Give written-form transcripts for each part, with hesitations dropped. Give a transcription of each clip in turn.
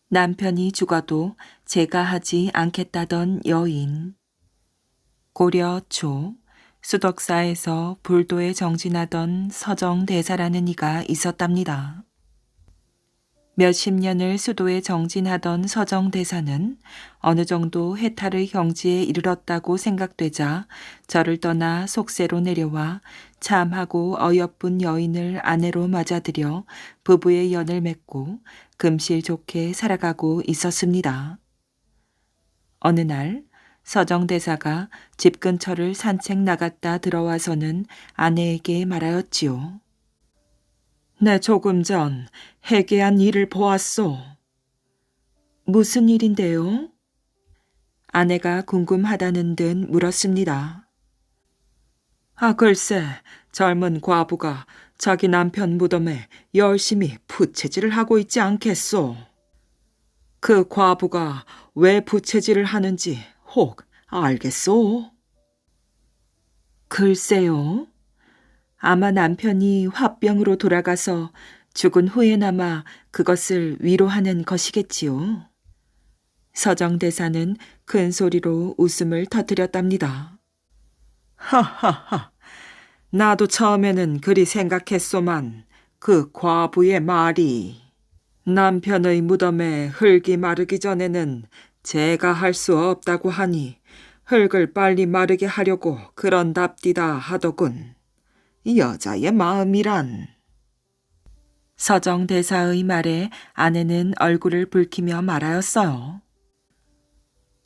남편이 죽어도 제가 하지 않겠다던 여인. 고려 초 수덕사에서 불도에 정진하던 서정대사라는 이가 있었답니다. 몇십 년을 수도에 정진하던 서정대사는 어느 정도 해탈의 경지에 이르렀다고 생각되자 절을 떠나 속세로 내려와 참하고 어여쁜 여인을 아내로 맞아들여 부부의 연을 맺고 금실 좋게 살아가고 있었습니다. 어느 날 서정대사가 집 근처를 산책 나갔다 들어와서는 아내에게 말하였지요. 내 조금 전 해괴한 일을 보았소. 무슨 일인데요? 아내가 궁금하다는 듯 물었습니다. 글쎄, 젊은 과부가 자기 남편 무덤에 열심히 부채질을 하고 있지 않겠소. 그 과부가 왜 부채질을 하는지 혹 알겠소? 글쎄요. 아마 남편이 화병으로 돌아가서 죽은 후에나마 그것을 위로하는 것이겠지요. 서정대사는 큰 소리로 웃음을 터뜨렸답니다. 하하하, 나도 처음에는 그리 생각했소만 그 과부의 말이 남편의 무덤에 흙이 마르기 전에는 제가 할 수 없다고 하니 흙을 빨리 마르게 하려고 그런답디다 하더군. 여자의 마음이란. 서정대사의 말에 아내는 얼굴을 붉히며 말하였어요.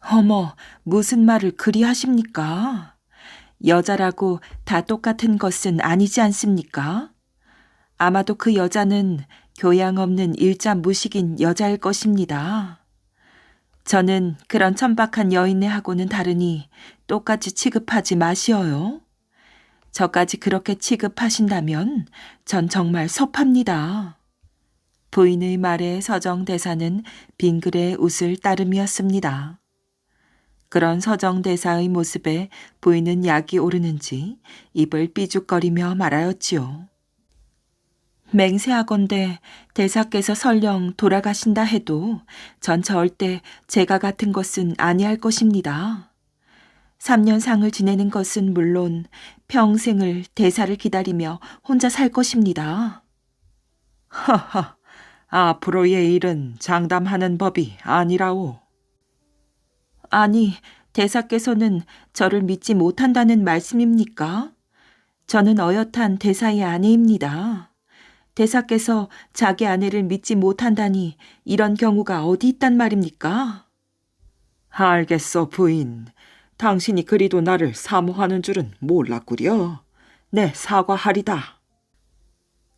어머, 무슨 말을 그리 하십니까? 여자라고 다 똑같은 것은 아니지 않습니까? 아마도 그 여자는 교양 없는 일자 무식인 여자일 것입니다. 저는 그런 천박한 여인네하고는 다르니 똑같이 취급하지 마시어요. 저까지 그렇게 취급하신다면 전 정말 섭합니다. 부인의 말에 서정대사는 빙그레 웃을 따름이었습니다. 그런 서정대사의 모습에 부인은 약이 오르는지 입을 삐죽거리며 말하였지요. 맹세하건대 대사께서 설령 돌아가신다 해도 전 절대 제가 같은 것은 아니할 것입니다. 3년상을 지내는 것은 물론 평생을 대사를 기다리며 혼자 살 것입니다. 하하, 앞으로의 일은 장담하는 법이 아니라오. 아니, 대사께서는 저를 믿지 못한다는 말씀입니까? 저는 어엿한 대사의 아내입니다. 대사께서 자기 아내를 믿지 못한다니 이런 경우가 어디 있단 말입니까? 알겠어, 부인. 당신이 그리도 나를 사모하는 줄은 몰랐구려. 네, 사과하리다.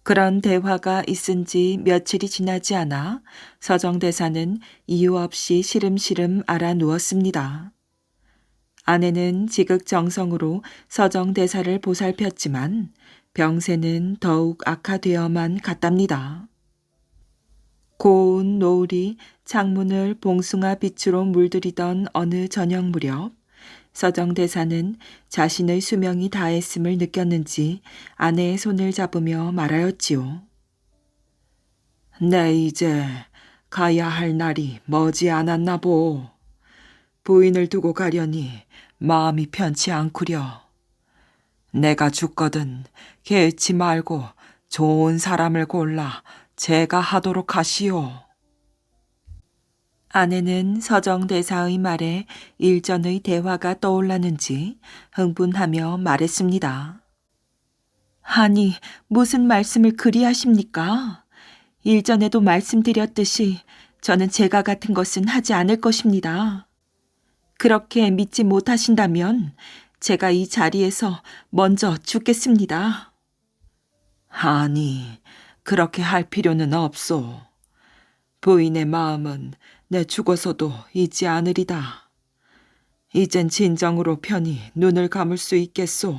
그런 대화가 있은 지 며칠이 지나지 않아 서정대사는 이유 없이 시름시름 알아 누웠습니다. 아내는 지극정성으로 서정대사를 보살폈지만 병세는 더욱 악화되어만 갔답니다. 고운 노을이 창문을 봉숭아 빛으로 물들이던 어느 저녁 무렵 서정대사는 자신의 수명이 다했음을 느꼈는지 아내의 손을 잡으며 말하였지요. 내 이제 가야 할 날이 머지 않았나 보. 부인을 두고 가려니 마음이 편치 않구려. 내가 죽거든 개의치 말고 좋은 사람을 골라 제가 하도록 하시오. 아내는 서정대사의 말에 일전의 대화가 떠올랐는지 흥분하며 말했습니다. 아니, 무슨 말씀을 그리 하십니까? 일전에도 말씀드렸듯이 저는 제가 같은 것은 하지 않을 것입니다. 그렇게 믿지 못하신다면 제가 이 자리에서 먼저 죽겠습니다. 아니, 그렇게 할 필요는 없소. 부인의 마음은 내 죽어서도 잊지 않으리다. 이젠 진정으로 편히 눈을 감을 수 있겠소.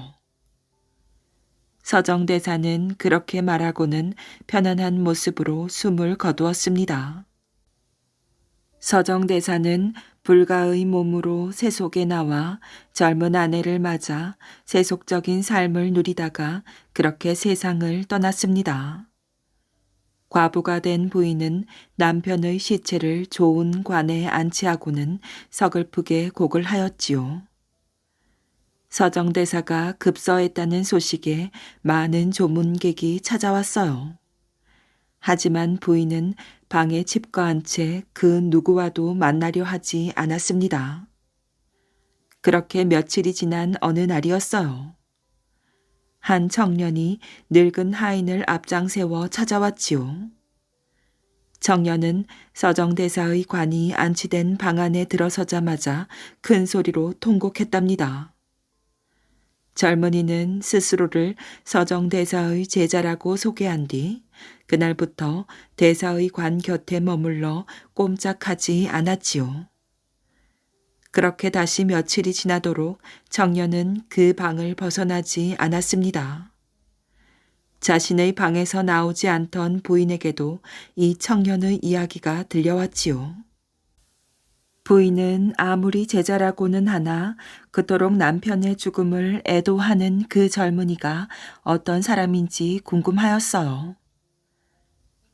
서정대사는 그렇게 말하고는 편안한 모습으로 숨을 거두었습니다. 서정대사는 불가의 몸으로 세속에 나와 젊은 아내를 맞아 세속적인 삶을 누리다가 그렇게 세상을 떠났습니다. 과부가 된 부인은 남편의 시체를 좋은 관에 안치하고는 서글프게 곡을 하였지요. 서정대사가 급서했다는 소식에 많은 조문객이 찾아왔어요. 하지만 부인은 방에 집거한 채 그 누구와도 만나려 하지 않았습니다. 그렇게 며칠이 지난 어느 날이었어요. 한 청년이 늙은 하인을 앞장 세워 찾아왔지요. 청년은 서정대사의 관이 안치된 방 안에 들어서자마자 큰 소리로 통곡했답니다. 젊은이는 스스로를 서정대사의 제자라고 소개한 뒤 그날부터 대사의 관 곁에 머물러 꼼짝하지 않았지요. 그렇게 다시 며칠이 지나도록 청년은 그 방을 벗어나지 않았습니다. 자신의 방에서 나오지 않던 부인에게도 이 청년의 이야기가 들려왔지요. 부인은 아무리 제자라고는 하나 그토록 남편의 죽음을 애도하는 그 젊은이가 어떤 사람인지 궁금하였어요.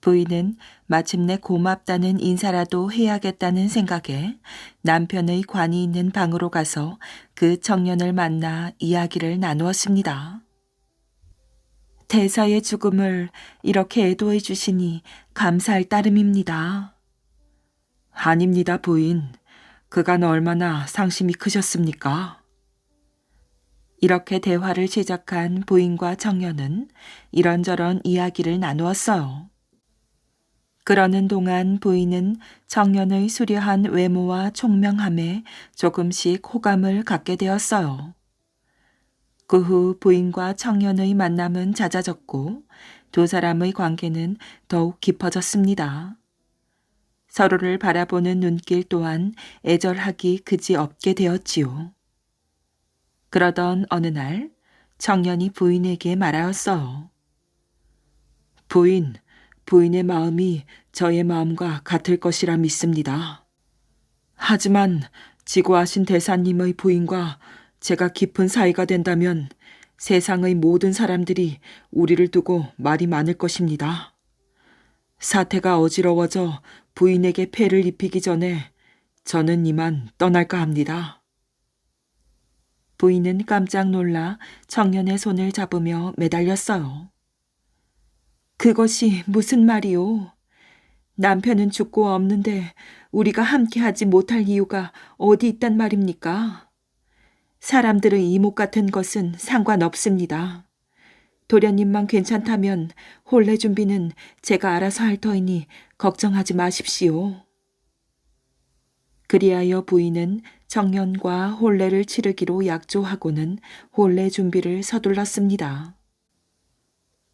부인은 마침내 고맙다는 인사라도 해야겠다는 생각에 남편의 관이 있는 방으로 가서 그 청년을 만나 이야기를 나누었습니다. 대사의 죽음을 이렇게 애도해 주시니 감사할 따름입니다. 아닙니다, 부인. 그간 얼마나 상심이 크셨습니까? 이렇게 대화를 시작한 부인과 청년은 이런저런 이야기를 나누었어요. 그러는 동안 부인은 청년의 수려한 외모와 총명함에 조금씩 호감을 갖게 되었어요. 그 후 부인과 청년의 만남은 잦아졌고 두 사람의 관계는 더욱 깊어졌습니다. 서로를 바라보는 눈길 또한 애절하기 그지없게 되었지요. 그러던 어느 날 청년이 부인에게 말하였어요. 부인의 마음이 저의 마음과 같을 것이라 믿습니다. 하지만 지고하신 대사님의 부인과 제가 깊은 사이가 된다면 세상의 모든 사람들이 우리를 두고 말이 많을 것입니다. 사태가 어지러워져 부인에게 폐를 입히기 전에 저는 이만 떠날까 합니다. 부인은 깜짝 놀라 청년의 손을 잡으며 매달렸어요. 그것이 무슨 말이오? 남편은 죽고 없는데 우리가 함께하지 못할 이유가 어디 있단 말입니까? 사람들의 이목 같은 것은 상관없습니다. 도련님만 괜찮다면 혼례 준비는 제가 알아서 할 터이니 걱정하지 마십시오. 그리하여 부인은 청년과 혼례를 치르기로 약조하고는 혼례 준비를 서둘렀습니다.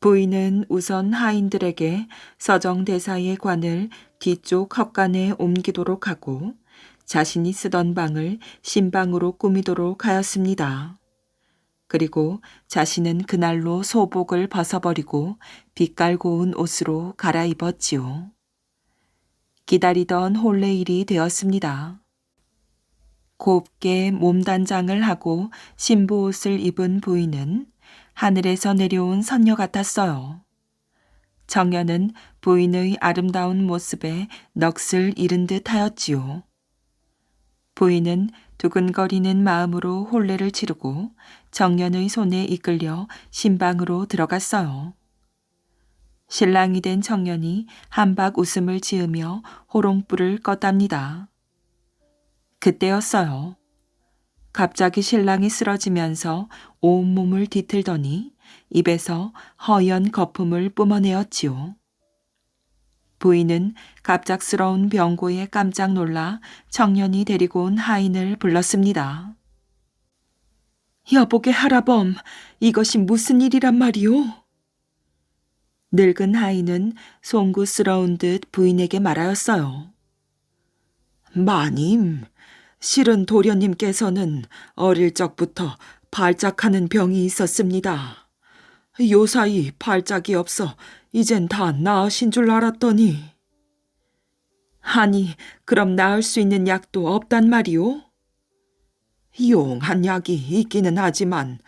부인은 우선 하인들에게 서정대사의 관을 뒤쪽 헛간에 옮기도록 하고 자신이 쓰던 방을 신방으로 꾸미도록 하였습니다. 그리고 자신은 그날로 소복을 벗어버리고 빛깔 고운 옷으로 갈아입었지요. 기다리던 혼례일이 되었습니다. 곱게 몸단장을 하고 신부옷을 입은 부인은 하늘에서 내려온 선녀 같았어요. 청년은 부인의 아름다운 모습에 넋을 잃은 듯 하였지요. 부인은 두근거리는 마음으로 혼례를 치르고 청년의 손에 이끌려 신방으로 들어갔어요. 신랑이 된 청년이 한박 웃음을 지으며 호롱불을 껐답니다. 그때였어요. 갑자기 신랑이 쓰러지면서 온몸을 뒤틀더니 입에서 허연 거품을 뿜어내었지요. 부인은 갑작스러운 병고에 깜짝 놀라 청년이 데리고 온 하인을 불렀습니다. 여보게 하라범, 이것이 무슨 일이란 말이오? 늙은 하인은 송구스러운 듯 부인에게 말하였어요. 마님, 실은 도련님께서는 어릴 적부터 발작하는 병이 있었습니다. 요사이 발작이 없어 이젠 다 나으신 줄 알았더니. 아니, 그럼 나을 수 있는 약도 없단 말이오? 용한 약이 있기는 하지만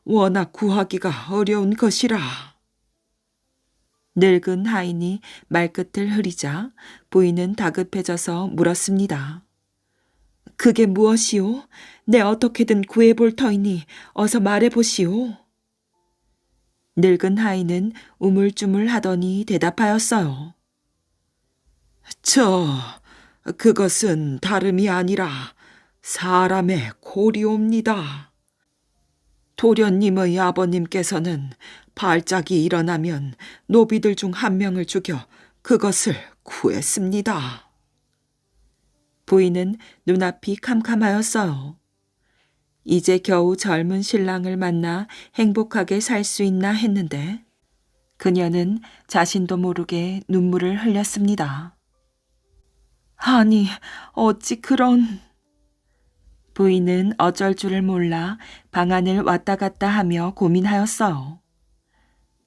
워낙 구하기가 어려운 것이라. 늙은 하인이 말끝을 흐리자 부인은 다급해져서 물었습니다. 그게 무엇이오? 내 어떻게든 구해볼 터이니 어서 말해보시오. 늙은 하인은 우물쭈물하더니 대답하였어요. 그것은 다름이 아니라 사람의 고리옵니다. 도련님의 아버님께서는 발작이 일어나면 노비들 중 한 명을 죽여 그것을 구했습니다. 부인은 눈앞이 캄캄하였어요. 이제 겨우 젊은 신랑을 만나 행복하게 살 수 있나 했는데 그녀는 자신도 모르게 눈물을 흘렸습니다. 아니, 어찌 그런... 부인은 어쩔 줄을 몰라 방 안을 왔다 갔다 하며 고민하였어요.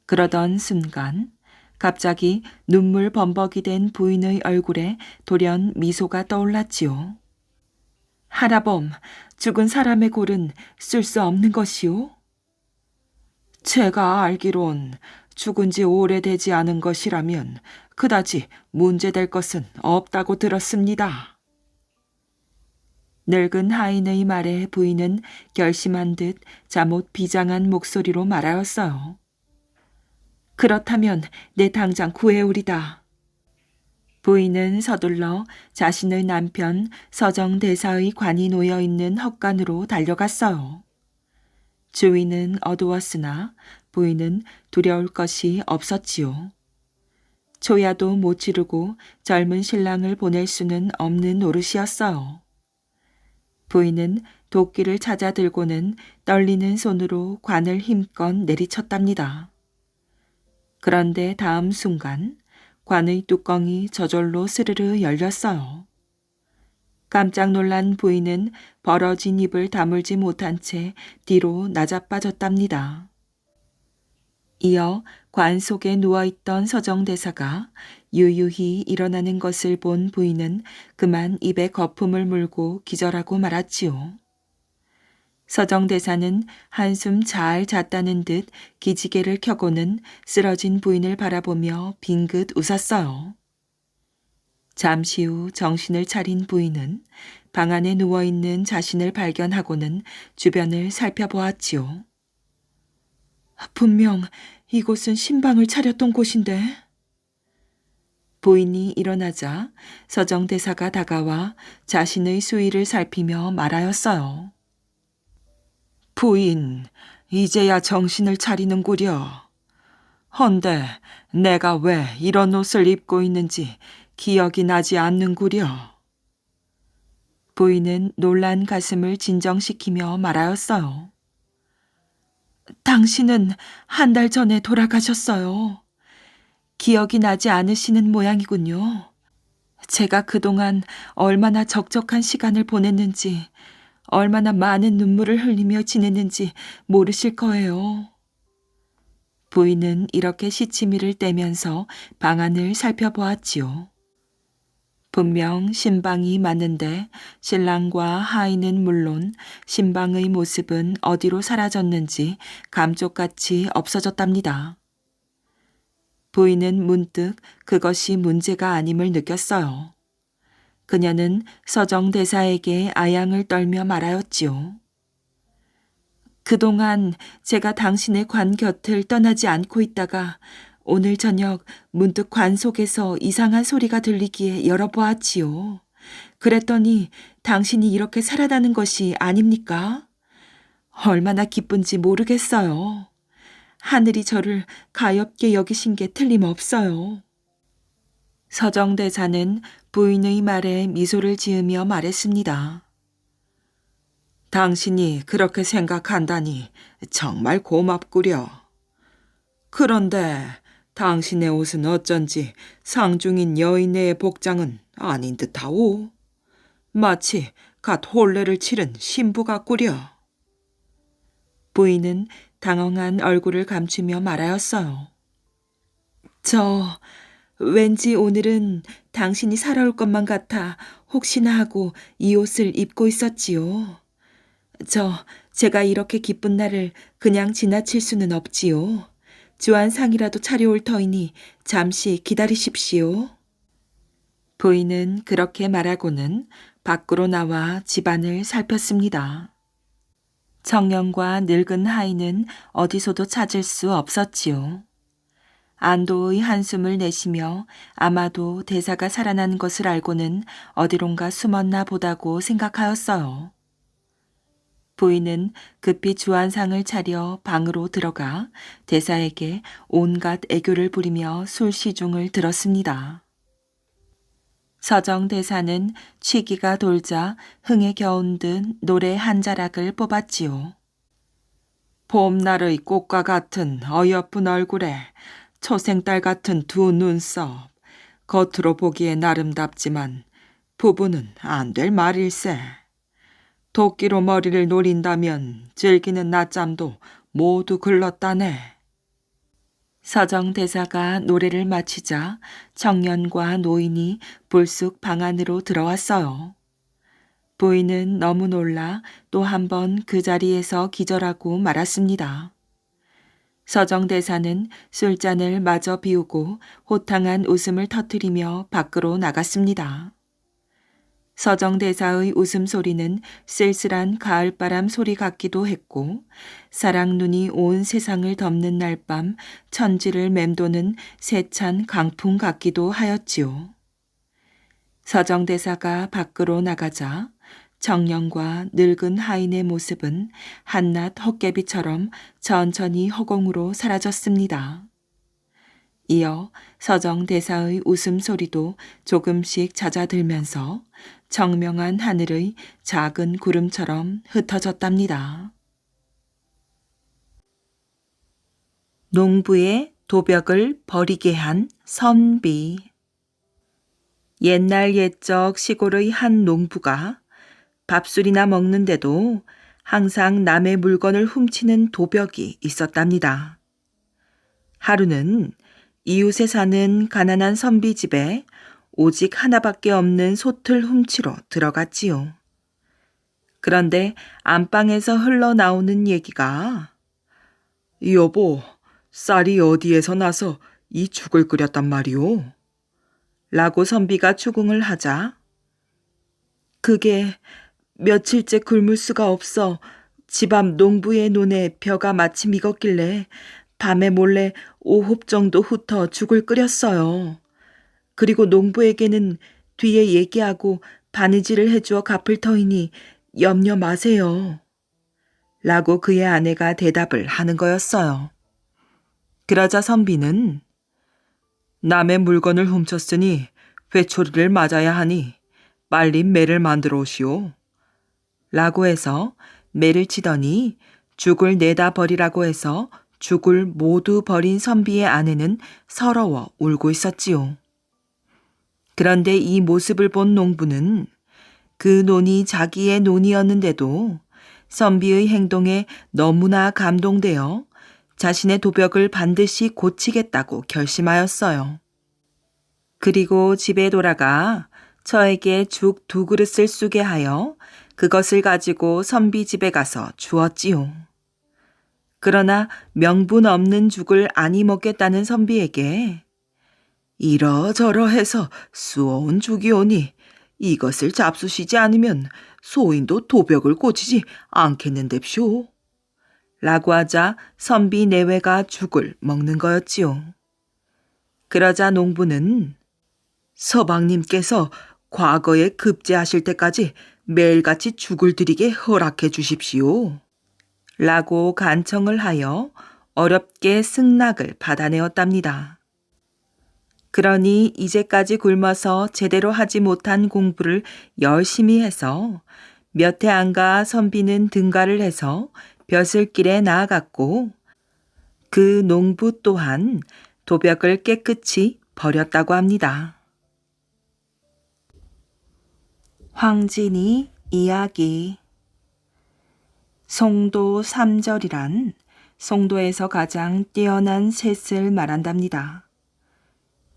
그러던 순간 갑자기 눈물 범벅이 된 부인의 얼굴에 돌연 미소가 떠올랐지요. 하라범, 죽은 사람의 골은 쓸 수 없는 것이오? 제가 알기론 죽은 지 오래되지 않은 것이라면 그다지 문제될 것은 없다고 들었습니다. 늙은 하인의 말에 부인은 결심한 듯 잠옷 비장한 목소리로 말하였어요. 그렇다면 내 당장 구해오리다. 부인은 서둘러 자신의 남편 서정대사의 관이 놓여있는 헛간으로 달려갔어요. 주위는 어두웠으나 부인은 두려울 것이 없었지요. 초야도 못 치르고 젊은 신랑을 보낼 수는 없는 노릇이었어요. 부인은 도끼를 찾아 들고는 떨리는 손으로 관을 힘껏 내리쳤답니다. 그런데 다음 순간 관의 뚜껑이 저절로 스르르 열렸어요. 깜짝 놀란 부인은 벌어진 입을 다물지 못한 채 뒤로 나자빠졌답니다. 이어 관 속에 누워있던 서정대사가 유유히 일어나는 것을 본 부인은 그만 입에 거품을 물고 기절하고 말았지요. 서정대사는 한숨 잘 잤다는 듯 기지개를 켜고는 쓰러진 부인을 바라보며 빙긋 웃었어요. 잠시 후 정신을 차린 부인은 방 안에 누워있는 자신을 발견하고는 주변을 살펴보았지요. 분명 이곳은 신방을 차렸던 곳인데. 부인이 일어나자 서정대사가 다가와 자신의 수의를 살피며 말하였어요. 부인, 이제야 정신을 차리는구려. 헌데 내가 왜 이런 옷을 입고 있는지 기억이 나지 않는구려. 부인은 놀란 가슴을 진정시키며 말하였어요. 당신은 한 달 전에 돌아가셨어요. 기억이 나지 않으시는 모양이군요. 제가 그동안 얼마나 적적한 시간을 보냈는지, 얼마나 많은 눈물을 흘리며 지냈는지 모르실 거예요. 부인은 이렇게 시치미를 떼면서 방 안을 살펴보았지요. 분명 신방이 맞는데 신랑과 하인은 물론 신방의 모습은 어디로 사라졌는지 감쪽같이 없어졌답니다. 부인은 문득 그것이 문제가 아님을 느꼈어요. 그녀는 서정대사에게 아양을 떨며 말하였지요. 그동안 제가 당신의 관 곁을 떠나지 않고 있다가 오늘 저녁 문득 관 속에서 이상한 소리가 들리기에 열어보았지요. 그랬더니 당신이 이렇게 살아나는 것이 아닙니까? 얼마나 기쁜지 모르겠어요. 하늘이 저를 가엾게 여기신 게 틀림없어요. 서정대사는 부인의 말에 미소를 지으며 말했습니다. 당신이 그렇게 생각한다니 정말 고맙구려. 그런데 당신의 옷은 어쩐지 상중인 여인의 복장은 아닌 듯하오. 마치 갓 혼례를 치른 신부 같구려. 부인은 당황한 얼굴을 감추며 말하였어요. 왠지 오늘은 당신이 살아올 것만 같아 혹시나 하고 이 옷을 입고 있었지요. 제가 이렇게 기쁜 날을 그냥 지나칠 수는 없지요. 주안상이라도 차려올 터이니 잠시 기다리십시오. 부인은 그렇게 말하고는 밖으로 나와 집안을 살폈습니다. 청년과 늙은 하인은 어디서도 찾을 수 없었지요. 안도의 한숨을 내쉬며 아마도 대사가 살아난 것을 알고는 어디론가 숨었나 보다고 생각하였어요. 부인은 급히 주안상을 차려 방으로 들어가 대사에게 온갖 애교를 부리며 술 시중을 들었습니다. 서정 대사는 취기가 돌자 흥에 겨운 듯 노래 한 자락을 뽑았지요. 봄날의 꽃과 같은 어여쁜 얼굴에 초생딸 같은 두 눈썹, 겉으로 보기엔 아름답지만 부부는 안 될 말일세. 도끼로 머리를 노린다면 즐기는 낮잠도 모두 글렀다네. 서정 대사가 노래를 마치자 청년과 노인이 불쑥 방 안으로 들어왔어요. 부인은 너무 놀라 또 한 번 그 자리에서 기절하고 말았습니다. 서정 대사는 술잔을 마저 비우고 호탕한 웃음을 터뜨리며 밖으로 나갔습니다. 서정 대사의 웃음소리는 쓸쓸한 가을바람 소리 같기도 했고 사랑 눈이 온 세상을 덮는 날밤 천지를 맴도는 세찬 강풍 같기도 하였지요. 서정 대사가 밖으로 나가자 청년과 늙은 하인의 모습은 한낮 헛개비처럼 천천히 허공으로 사라졌습니다. 이어 서정 대사의 웃음소리도 조금씩 잦아들면서 청명한 하늘의 작은 구름처럼 흩어졌답니다. 농부의 도벽을 버리게 한 선비. 옛날 옛적 시골의 한 농부가 밥술이나 먹는데도 항상 남의 물건을 훔치는 도벽이 있었답니다. 하루는 이웃에 사는 가난한 선비 집에 오직 하나밖에 없는 솥을 훔치러 들어갔지요. 그런데 안방에서 흘러나오는 얘기가 여보, 쌀이 어디에서 나서 이 죽을 끓였단 말이오? 라고 선비가 추궁을 하자 그게 며칠째 굶을 수가 없어 집 앞 농부의 논에 벼가 마침 익었길래 밤에 몰래 5홉 정도 훑어 죽을 끓였어요. 그리고 농부에게는 뒤에 얘기하고 바느질을 해주어 갚을 터이니 염려 마세요. 라고 그의 아내가 대답을 하는 거였어요. 그러자 선비는 남의 물건을 훔쳤으니 회초리를 맞아야 하니 빨리 매를 만들어 오시오. 라고 해서 매를 치더니 죽을 내다 버리라고 해서 죽을 모두 버린 선비의 아내는 서러워 울고 있었지요. 그런데 이 모습을 본 농부는 그 논이 자기의 논이었는데도 선비의 행동에 너무나 감동되어 자신의 도벽을 반드시 고치겠다고 결심하였어요. 그리고 집에 돌아가 저에게 죽 2그릇을 쑤게 하여 그것을 가지고 선비 집에 가서 주었지요. 그러나 명분 없는 죽을 아니 먹겠다는 선비에게 이러저러 해서 쑤어온 죽이오니 이것을 잡수시지 않으면 소인도 도벽을 고치지 않겠는데쇼. 라고 하자 선비 내외가 죽을 먹는 거였지요. 그러자 농부는 서방님께서 과거에 급제하실 때까지 매일같이 죽을 드리게 허락해 주십시오. 라고 간청을 하여 어렵게 승낙을 받아내었답니다. 그러니 이제까지 굶어서 제대로 하지 못한 공부를 열심히 해서 몇 해 안가 선비는 등가를 해서 벼슬길에 나아갔고 그 농부 또한 도벽을 깨끗이 버렸다고 합니다. 황진이 이야기. 송도 3절이란 송도에서 가장 뛰어난 셋을 말한답니다.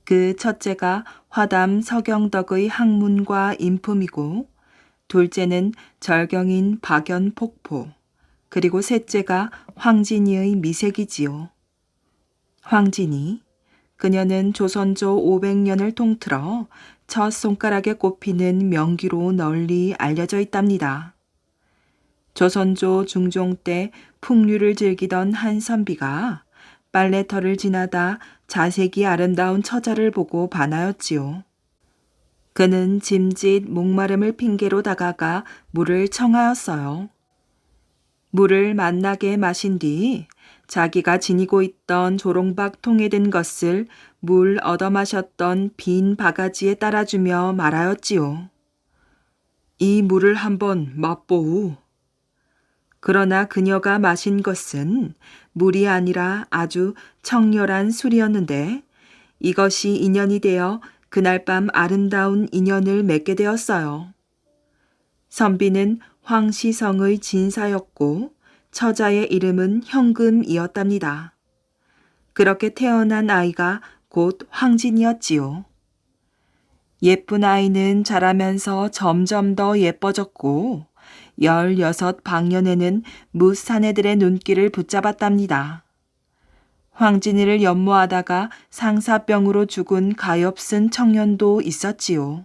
그 첫째가 화담 서경덕의 학문과 인품이고 둘째는 절경인 박연폭포 그리고 셋째가 황진이의 미색이지요. 황진이, 그녀는 조선조 500년을 통틀어 첫 손가락에 꼽히는 명기로 널리 알려져 있답니다. 조선조 중종 때 풍류를 즐기던 한 선비가 빨래터를 지나다 자색이 아름다운 처자를 보고 반하였지요. 그는 짐짓 목마름을 핑계로 다가가 물을 청하였어요. 물을 만나게 마신 뒤 자기가 지니고 있던 조롱박 통에 든 것을 물 얻어 마셨던 빈 바가지에 따라주며 말하였지요. 이 물을 한번 맛보우. 그러나 그녀가 마신 것은 물이 아니라 아주 청렬한 술이었는데 이것이 인연이 되어 그날 밤 아름다운 인연을 맺게 되었어요. 선비는 황시성의 진사였고 처자의 이름은 현금이었답니다. 그렇게 태어난 아이가 곧 황진이었지요. 예쁜 아이는 자라면서 점점 더 예뻐졌고 16방년에는 무사내들의 눈길을 붙잡았답니다. 황진이를 연모하다가 상사병으로 죽은 가엾은 청년도 있었지요.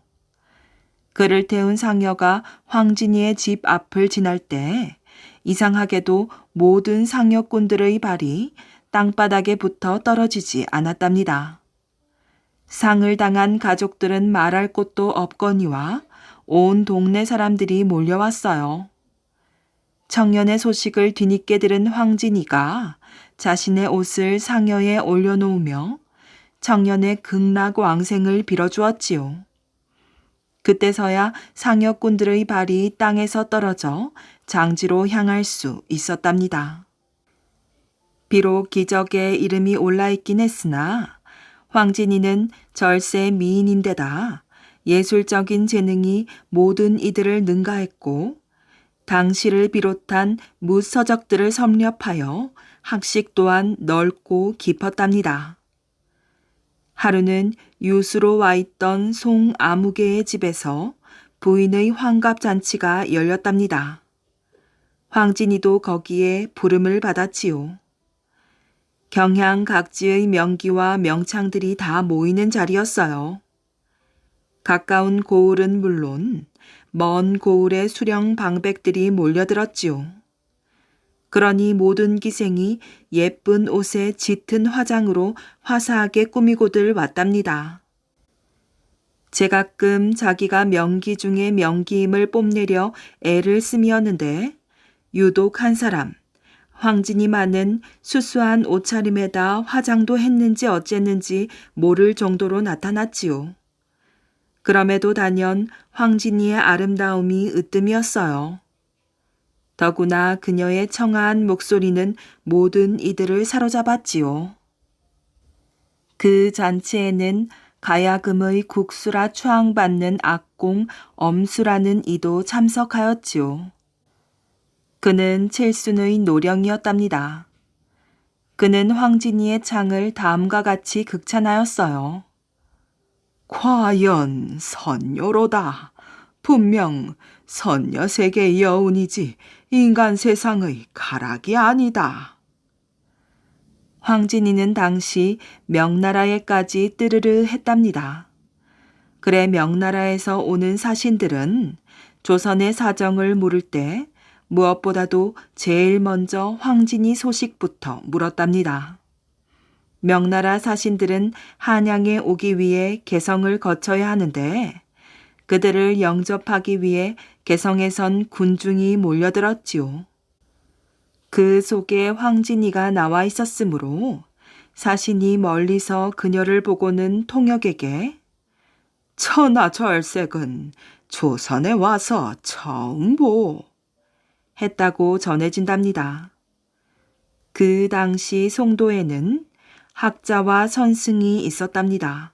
그를 태운 상여가 황진이의 집 앞을 지날 때 이상하게도 모든 상여꾼들의 발이 땅바닥에 붙어 떨어지지 않았답니다. 상을 당한 가족들은 말할 곳도 없거니와 온 동네 사람들이 몰려왔어요. 청년의 소식을 뒤늦게 들은 황진이가 자신의 옷을 상여에 올려놓으며 청년의 극락왕생을 빌어주었지요. 그때서야 상여꾼들의 발이 땅에서 떨어져 장지로 향할 수 있었답니다. 비록 기적에 이름이 올라있긴 했으나 황진이는 절세 미인인데다 예술적인 재능이 모든 이들을 능가했고 당시를 비롯한 무서적들을 섭렵하여 학식 또한 넓고 깊었답니다. 하루는 유수로 와 있던 송아무개의 집에서 부인의 환갑잔치가 열렸답니다. 황진이도 거기에 부름을 받았지요. 경향 각지의 명기와 명창들이 다 모이는 자리였어요. 가까운 고을은 물론 먼 고을의 수령 방백들이 몰려들었지요. 그러니 모든 기생이 예쁜 옷에 짙은 화장으로 화사하게 꾸미고들 왔답니다. 제가끔 자기가 명기 중에 명기임을 뽐내려 애를 쓰미었는데 유독 한 사람, 황진이만은 수수한 옷차림에다 화장도 했는지 어쨌는지 모를 정도로 나타났지요. 그럼에도 단연 황진이의 아름다움이 으뜸이었어요. 더구나 그녀의 청아한 목소리는 모든 이들을 사로잡았지요. 그 잔치에는 가야금의 국수라 추앙받는 악공 엄수라는 이도 참석하였지요. 그는 칠순의 노령이었답니다. 그는 황진이의 창을 다음과 같이 극찬하였어요. 과연 선녀로다. 분명 선녀 세계의 여운이지 인간 세상의 가락이 아니다. 황진이는 당시 명나라에까지 뜨르르 했답니다. 그래 명나라에서 오는 사신들은 조선의 사정을 물을 때 무엇보다도 제일 먼저 황진이 소식부터 물었답니다. 명나라 사신들은 한양에 오기 위해 개성을 거쳐야 하는데 그들을 영접하기 위해 개성에선 군중이 몰려들었지요. 그 속에 황진이가 나와 있었으므로 사신이 멀리서 그녀를 보고는 통역에게 천하절색은 조선에 와서 처음 보 했다고 전해진답니다. 그 당시 송도에는 학자와 선승이 있었답니다.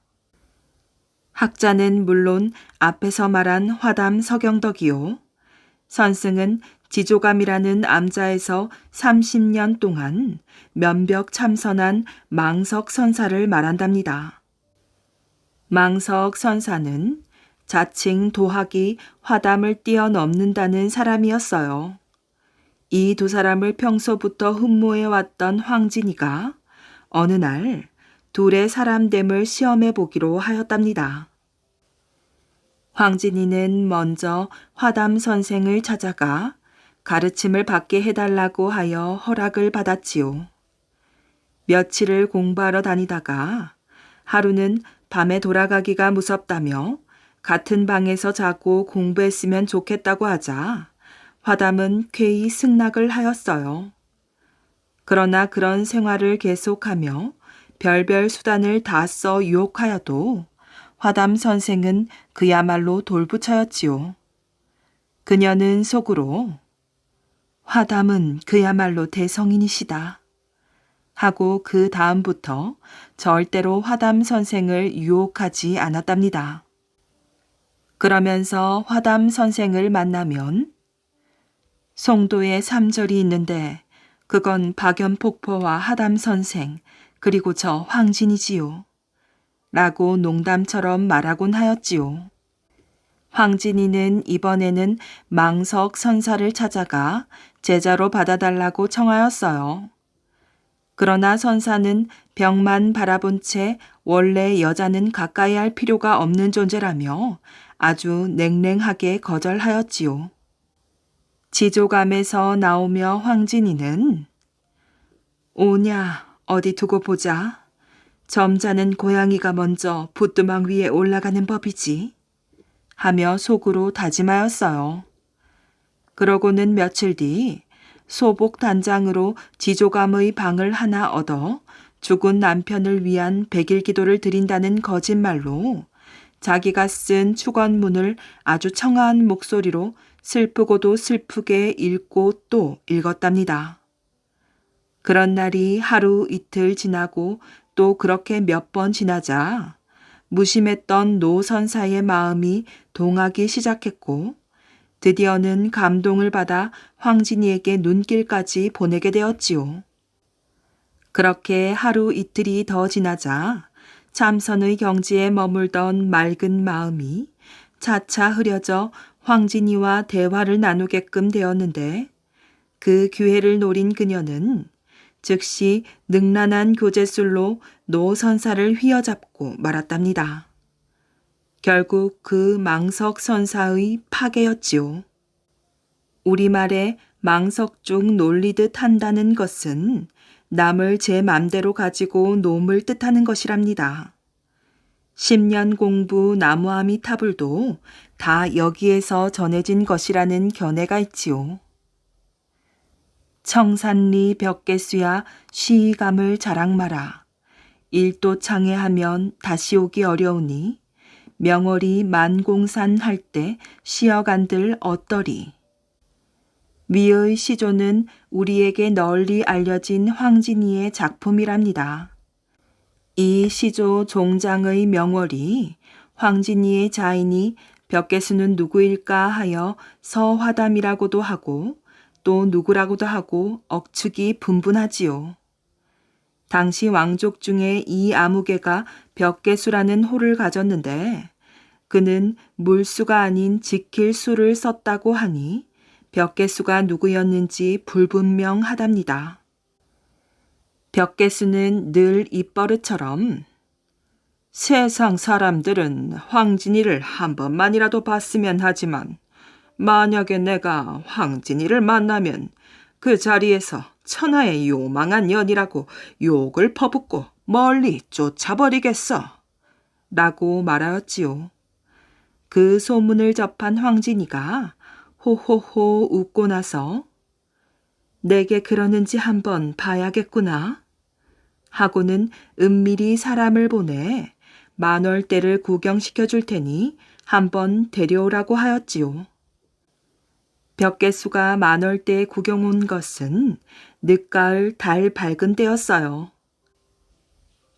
학자는 물론 앞에서 말한 화담 서경덕이요. 선승은 지조감이라는 암자에서 30년 동안 면벽 참선한 망석 선사를 말한답니다. 망석 선사는 자칭 도학이 화담을 뛰어넘는다는 사람이었어요. 이 두 사람을 평소부터 흠모해왔던 황진이가 어느 날 둘의 사람됨을 시험해 보기로 하였답니다. 황진이는 먼저 화담 선생을 찾아가 가르침을 받게 해달라고 하여 허락을 받았지요. 며칠을 공부하러 다니다가 하루는 밤에 돌아가기가 무섭다며 같은 방에서 자고 공부했으면 좋겠다고 하자 화담은 쾌히 승낙을 하였어요. 그러나 그런 생활을 계속하며 별별 수단을 다 써 유혹하여도 화담 선생은 그야말로 돌부처였지요. 그녀는 속으로 화담은 그야말로 대성인이시다 하고 그 다음부터 절대로 화담 선생을 유혹하지 않았답니다. 그러면서 화담 선생을 만나면 송도에 삼절이 있는데 그건 박연폭포와 하담 선생 그리고 저 황진이지요. 라고 농담처럼 말하곤 하였지요. 황진이는 이번에는 망석 선사를 찾아가 제자로 받아달라고 청하였어요. 그러나 선사는 벽만 바라본 채 원래 여자는 가까이 할 필요가 없는 존재라며 아주 냉랭하게 거절하였지요. 지조감에서 나오며 황진이는 오냐 어디 두고 보자. 점잖은 고양이가 먼저 부뚜막 위에 올라가는 법이지 하며 속으로 다짐하였어요. 그러고는 며칠 뒤 소복 단장으로 지조감의 방을 하나 얻어 죽은 남편을 위한 백일 기도를 드린다는 거짓말로 자기가 쓴 축원문을 아주 청아한 목소리로 슬프고도 슬프게 읽고 또 읽었답니다. 그런 날이 하루 이틀 지나고 또 그렇게 몇 번 지나자 무심했던 노 선사의 마음이 동하기 시작했고 드디어는 감동을 받아 황진이에게 눈길까지 보내게 되었지요. 그렇게 하루 이틀이 더 지나자 참선의 경지에 머물던 맑은 마음이 차차 흐려져 황진이와 대화를 나누게끔 되었는데 그 기회를 노린 그녀는 즉시 능란한 교제술로 노 선사를 휘어잡고 말았답니다. 결국 그 망석 선사의 파괴였지요. 우리말에 망석중 놀리듯 한다는 것은 남을 제 맘대로 가지고 놈을 뜻하는 것이랍니다. 10년 공부 나무아미타불도 다 여기에서 전해진 것이라는 견해가 있지요. 청산리 벽개수야 시감을 자랑 마라. 일도 창해하면 다시 오기 어려우니 명월이 만공산 할 때 쉬어간들 어떠리. 위의 시조는 우리에게 널리 알려진 황진이의 작품이랍니다. 이 시조 종장의 명월이 황진이의 자인이 벽개수는 누구일까 하여 서화담이라고도 하고 또 누구라고도 하고 억측이 분분하지요. 당시 왕족 중에 이 아무개가 벽개수라는 호를 가졌는데 그는 물수가 아닌 지킬 수를 썼다고 하니 벽개수가 누구였는지 불분명하답니다. 벽개수는 늘 입버릇처럼 세상 사람들은 황진이를 한 번만이라도 봤으면 하지만 만약에 내가 황진이를 만나면 그 자리에서 천하의 요망한 년이라고 욕을 퍼붓고 멀리 쫓아버리겠어. 라고 말하였지요. 그 소문을 접한 황진이가 호호호 웃고 나서 내게 그러는지 한번 봐야겠구나 하고는 은밀히 사람을 보내 만월대를 구경시켜 줄 테니 한번 데려오라고 하였지요. 벽개수가 만월대에 구경 온 것은 늦가을 달 밝은 때였어요.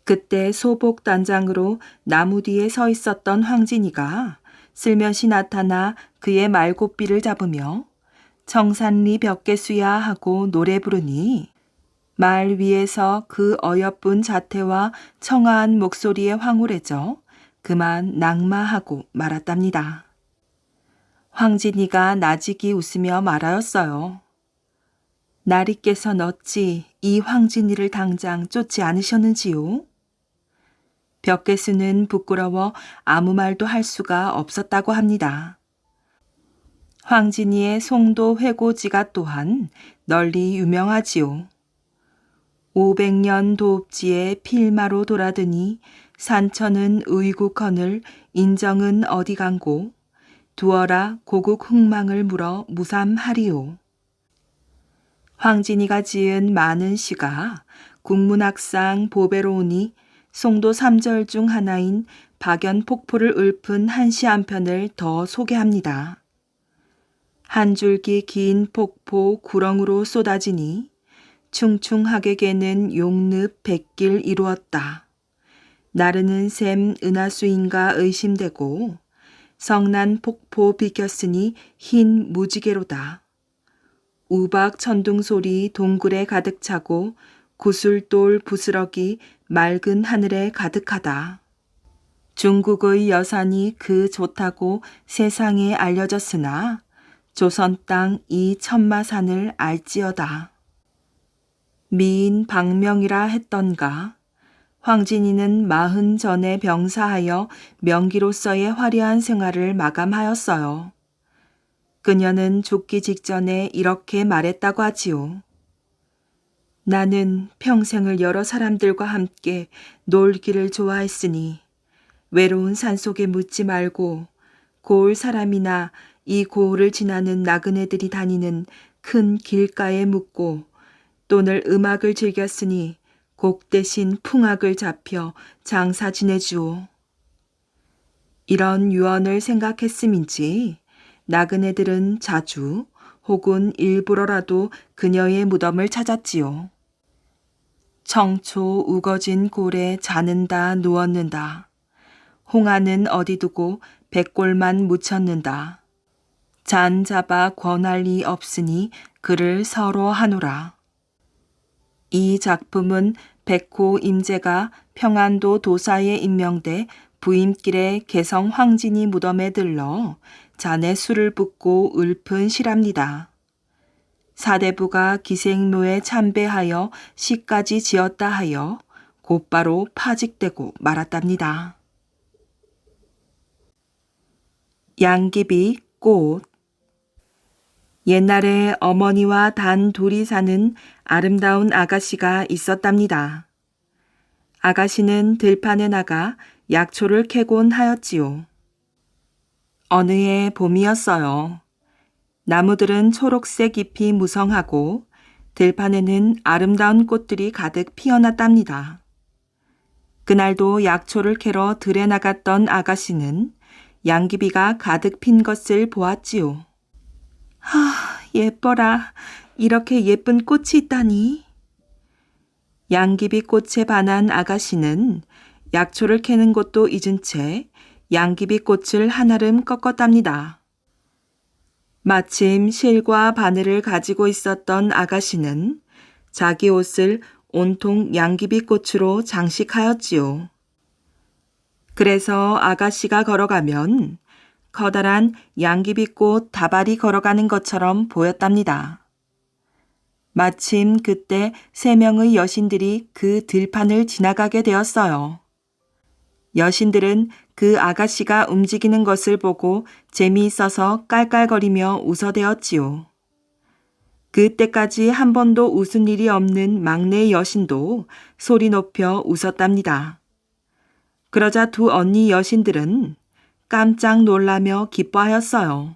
그때 소복 단장으로 나무 뒤에 서 있었던 황진이가 슬며시 나타나 그의 말고삐를 잡으며 청산리 벽개수야 하고 노래 부르니 말 위에서 그 어여쁜 자태와 청아한 목소리에 황홀해져 그만 낙마하고 말았답니다. 황진이가 나직이 웃으며 말하였어요. 나리께선 어찌 이 황진이를 당장 쫓지 않으셨는지요? 벽개수는 부끄러워 아무 말도 할 수가 없었다고 합니다. 황진이의 송도 회고지가 또한 널리 유명하지요. 500년 도읍지에 필마로 돌아드니 산천은 의국헌을 인정은 어디 간고 두어라 고국 흥망을 물어 무삼하리오. 황진이가 지은 많은 시가 국문학상 보배로우니 송도 3절 중 하나인 박연폭포를 읊은 한 시 한 편을 더 소개합니다. 한 줄기 긴 폭포 구렁으로 쏟아지니 충충하게 개는 용늪 백길 이루었다. 나르는 샘 은하수인가 의심되고 성난 폭포 비켰으니 흰 무지개로다. 우박 천둥 소리 동굴에 가득 차고 구슬돌 부스러기 맑은 하늘에 가득하다. 중국의 여산이 그 좋다고 세상에 알려졌으나 조선 땅 이 천마산을 알지어다. 미인 박명이라 했던가. 황진이는 40 전에 병사하여 명기로서의 화려한 생활을 마감하였어요. 그녀는 죽기 직전에 이렇게 말했다고 하지요. 나는 평생을 여러 사람들과 함께 놀기를 좋아했으니 외로운 산속에 묻지 말고 고을 사람이나 이 고을을 지나는 나그네들이 다니는 큰 길가에 묻고 또는 음악을 즐겼으니 곡 대신 풍악을 잡혀 장사 지내주오. 이런 유언을 생각했음인지 나그네들은 자주 혹은 일부러라도 그녀의 무덤을 찾았지요. 청초 우거진 골에 자는다 누웠는다. 홍아는 어디 두고 백골만 묻혔는다. 잔 잡아 권할 리 없으니 그를 서로 하노라. 이 작품은 백호 임제가 평안도 도사에 임명돼 부임길에 개성 황진이 무덤에 들러 잔에 술을 붓고 읊은 시랍니다. 사대부가 기생묘에 참배하여 시까지 지었다 하여 곧바로 파직되고 말았답니다. 양귀비 꽃. 옛날에 어머니와 단 둘이 사는 아름다운 아가씨가 있었답니다. 아가씨는 들판에 나가 약초를 캐곤 하였지요. 어느 해 봄이었어요. 나무들은 초록색 잎이 무성하고 들판에는 아름다운 꽃들이 가득 피어났답니다. 그날도 약초를 캐러 들에 나갔던 아가씨는 양귀비가 가득 핀 것을 보았지요. 예뻐라. 이렇게 예쁜 꽃이 있다니. 양귀비 꽃에 반한 아가씨는 약초를 캐는 것도 잊은 채 양귀비 꽃을 한아름 꺾었답니다. 마침 실과 바늘을 가지고 있었던 아가씨는 자기 옷을 온통 양귀비 꽃으로 장식하였지요. 그래서 아가씨가 걸어가면 커다란 양귀비꽃 다발이 걸어가는 것처럼 보였답니다. 마침 그때 3명의 여신들이 그 들판을 지나가게 되었어요. 여신들은 그 아가씨가 움직이는 것을 보고 재미있어서 깔깔거리며 웃어대었지요. 그때까지 한 번도 웃은 일이 없는 막내 여신도 소리 높여 웃었답니다. 그러자 두 언니 여신들은 깜짝 놀라며 기뻐하였어요.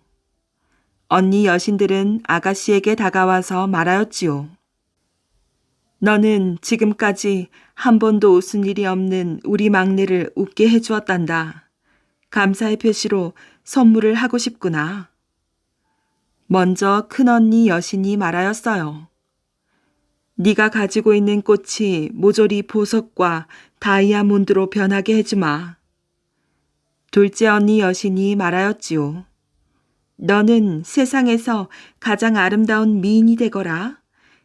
언니 여신들은 아가씨에게 다가와서 말하였지요. 너는 지금까지 한 번도 웃은 일이 없는 우리 막내를 웃게 해주었단다. 감사의 표시로 선물을 하고 싶구나. 먼저 큰언니 여신이 말하였어요. 네가 가지고 있는 꽃이 모조리 보석과 다이아몬드로 변하게 해주마. 둘째 언니 여신이 말하였지요. 너는 세상에서 가장 아름다운 미인이 되거라.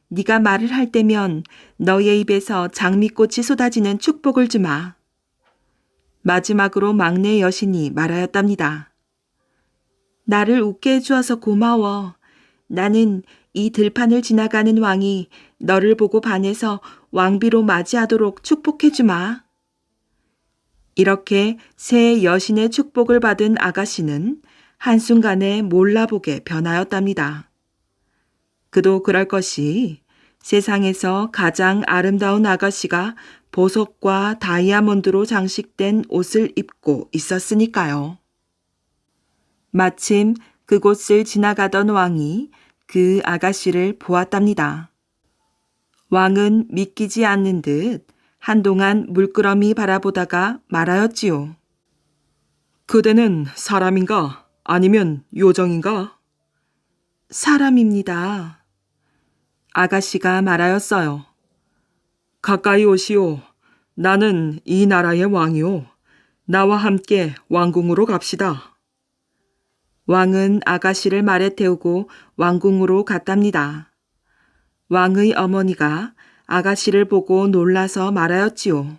네가 말을 할 때면 너의 입에서 장미꽃이 쏟아지는 축복을 주마. 마지막으로 막내 여신이 말하였답니다. 나를 웃게 해주어서 고마워. 나는 이 들판을 지나가는 왕이 너를 보고 반해서 왕비로 맞이하도록 축복해주마. 이렇게 새 여신의 축복을 받은 아가씨는 한순간에 몰라보게 변하였답니다. 그도 그럴 것이 세상에서 가장 아름다운 아가씨가 보석과 다이아몬드로 장식된 옷을 입고 있었으니까요. 마침 그곳을 지나가던 왕이 그 아가씨를 보았답니다. 왕은 믿기지 않는 듯 한동안 물끄러미 바라보다가 말하였지요. 그대는 사람인가? 아니면 요정인가? 사람입니다. 아가씨가 말하였어요. 가까이 오시오. 나는 이 나라의 왕이오. 나와 함께 왕궁으로 갑시다. 왕은 아가씨를 말에 태우고 왕궁으로 갔답니다. 왕의 어머니가 아가씨를 보고 놀라서 말하였지요.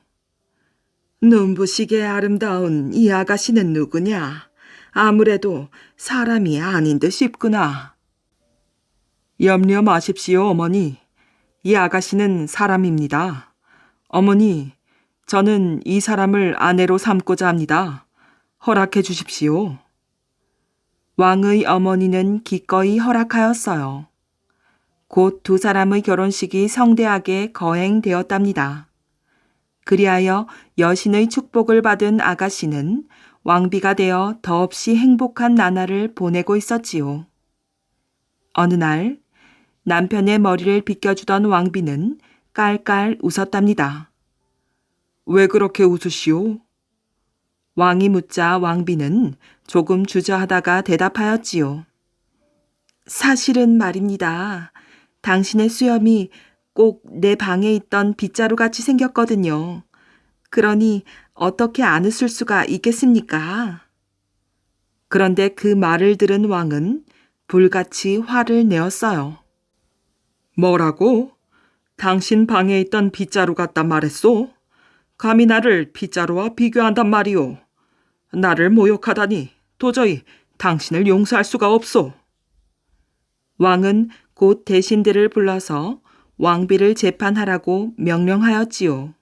눈부시게 아름다운 이 아가씨는 누구냐? 아무래도 사람이 아닌 듯 싶구나. 염려 마십시오, 어머니. 이 아가씨는 사람입니다. 어머니, 저는 이 사람을 아내로 삼고자 합니다. 허락해 주십시오. 왕의 어머니는 기꺼이 허락하였어요. 곧 두 사람의 결혼식이 성대하게 거행되었답니다. 그리하여 여신의 축복을 받은 아가씨는 왕비가 되어 더없이 행복한 나날을 보내고 있었지요. 어느 날 남편의 머리를 빗겨주던 왕비는 깔깔 웃었답니다. 왜 그렇게 웃으시오? 왕이 묻자 왕비는 조금 주저하다가 대답하였지요. 사실은 말입니다. 당신의 수염이 꼭 내 방에 있던 빗자루같이 생겼거든요. 그러니 어떻게 안 웃을 수가 있겠습니까? 그런데 그 말을 들은 왕은 불같이 화를 내었어요. 뭐라고? 당신 방에 있던 빗자루 같단 말했소? 감히 나를 빗자루와 비교한단 말이오. 나를 모욕하다니 도저히 당신을 용서할 수가 없소. 왕은 곧 대신들을 불러서 왕비를 재판하라고 명령하였지요.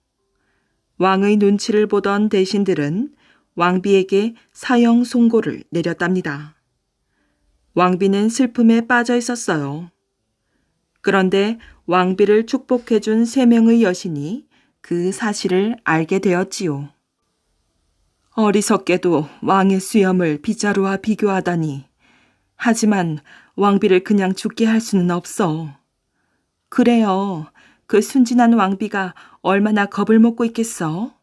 왕의 눈치를 보던 대신들은 왕비에게 사형 송고를 내렸답니다. 왕비는 슬픔에 빠져 있었어요. 그런데 왕비를 축복해준 3명의 여신이 그 사실을 알게 되었지요. 어리석게도 왕의 수염을 빗자루와 비교하다니. 하지만 왕비를 그냥 죽게 할 수는 없어. 그래요. 그 순진한 왕비가 얼마나 겁을 먹고 있겠어?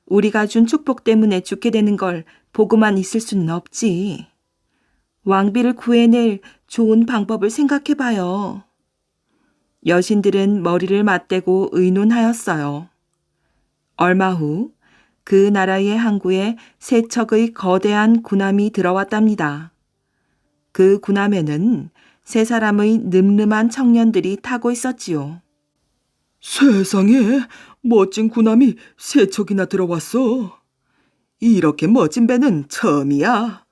우리가 준 축복 때문에 죽게 되는 걸 보고만 있을 수는 없지. 왕비를 구해낼 좋은 방법을 생각해봐요. 여신들은 머리를 맞대고 의논하였어요. 얼마 후 그 나라의 항구에 세 척의 거대한 군함이 들어왔답니다. 그 군함에는 3사람의 늠름한 청년들이 타고 있었지요. 세상에, 멋진 군함이 3척이나 들어왔어. 이렇게 멋진 배는 처음이야.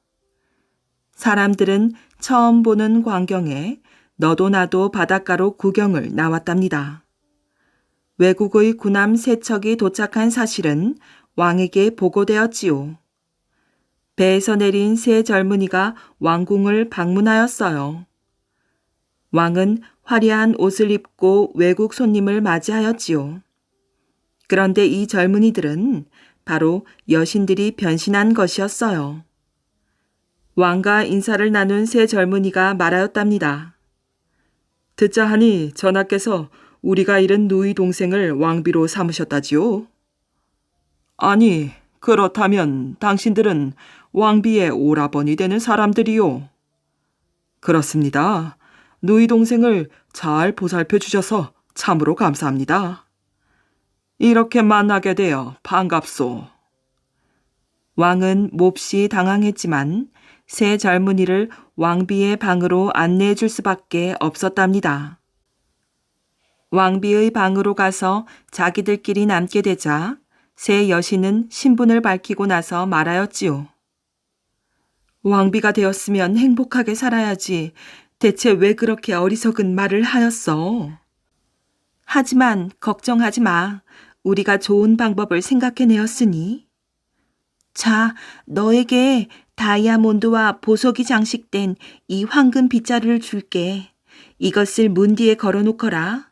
사람들은 처음 보는 광경에 너도 나도 바닷가로 구경을 나왔답니다. 외국의 군함 3척이 도착한 사실은 왕에게 보고되었지요. 배에서 내린 3 젊은이가 왕궁을 방문하였어요. 왕은 화려한 옷을 입고 외국 손님을 맞이하였지요. 그런데 이 젊은이들은 바로 여신들이 변신한 것이었어요. 왕과 인사를 나눈 3 젊은이가 말하였답니다. 듣자 하니 전하께서 우리가 잃은 누이 동생을 왕비로 삼으셨다지요? 아니, 그렇다면 당신들은 왕비의 오라버니 되는 사람들이요. 그렇습니다. 누이 동생을 잘 보살펴 주셔서 참으로 감사합니다. 이렇게 만나게 되어 반갑소. 왕은 몹시 당황했지만 3 젊은이를 왕비의 방으로 안내해 줄 수밖에 없었답니다. 왕비의 방으로 가서 자기들끼리 남게 되자 3 여신은 신분을 밝히고 나서 말하였지요. 왕비가 되었으면 행복하게 살아야지. 대체 왜 그렇게 어리석은 말을 하였어? 하지만 걱정하지 마. 우리가 좋은 방법을 생각해내었으니. 자, 너에게 다이아몬드와 보석이 장식된 이 황금 빗자루를 줄게. 이것을 문 뒤에 걸어놓거라.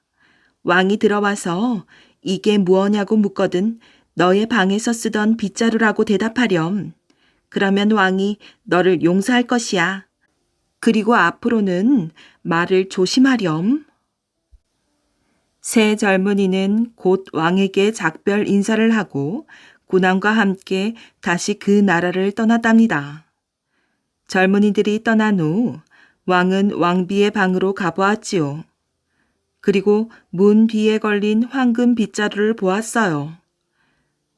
왕이 들어와서 이게 무엇냐고 묻거든 너의 방에서 쓰던 빗자루라고 대답하렴. 그러면 왕이 너를 용서할 것이야. 그리고 앞으로는 말을 조심하렴. 새 젊은이는 곧 왕에게 작별 인사를 하고 군왕과 함께 다시 그 나라를 떠났답니다. 젊은이들이 떠난 후 왕은 왕비의 방으로 가보았지요. 그리고 문 뒤에 걸린 황금 빗자루를 보았어요.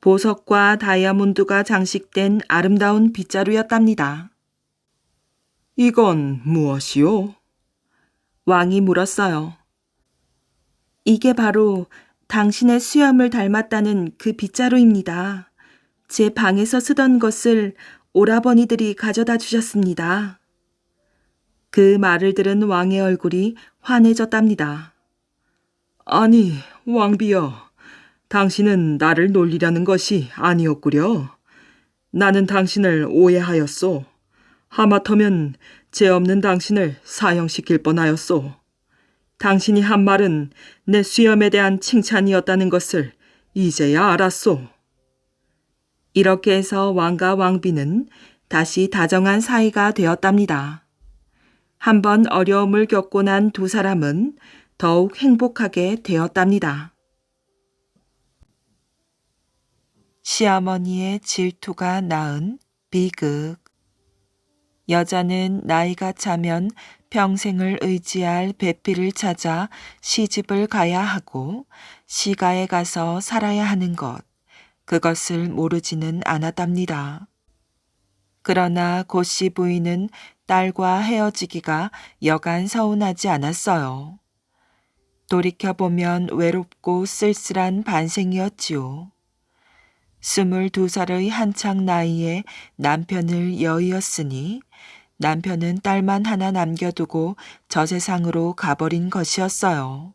보석과 다이아몬드가 장식된 아름다운 빗자루였답니다. 이건 무엇이요? 왕이 물었어요. 이게 바로 당신의 수염을 닮았다는 그 빗자루입니다. 제 방에서 쓰던 것을 오라버니들이 가져다 주셨습니다. 그 말을 들은 왕의 얼굴이 환해졌답니다. 아니, 왕비여, 당신은 나를 놀리려는 것이 아니었구려. 나는 당신을 오해하였소. 하마터면 죄 없는 당신을 사형시킬 뻔하였소. 당신이 한 말은 내 수염에 대한 칭찬이었다는 것을 이제야 알았소. 이렇게 해서 왕과 왕비는 다시 다정한 사이가 되었답니다. 한번 어려움을 겪고 난 두 사람은 더욱 행복하게 되었답니다. 시어머니의 질투가 낳은 비극. 여자는 나이가 차면 평생을 의지할 배필을 찾아 시집을 가야 하고 시가에 가서 살아야 하는 것, 그것을 모르지는 않았답니다. 그러나 고씨 부인은 딸과 헤어지기가 여간 서운하지 않았어요. 돌이켜보면 외롭고 쓸쓸한 반생이었지요. 22살의 한창 나이에 남편을 여의었으니 남편은 딸만 하나 남겨두고 저 세상으로 가버린 것이었어요.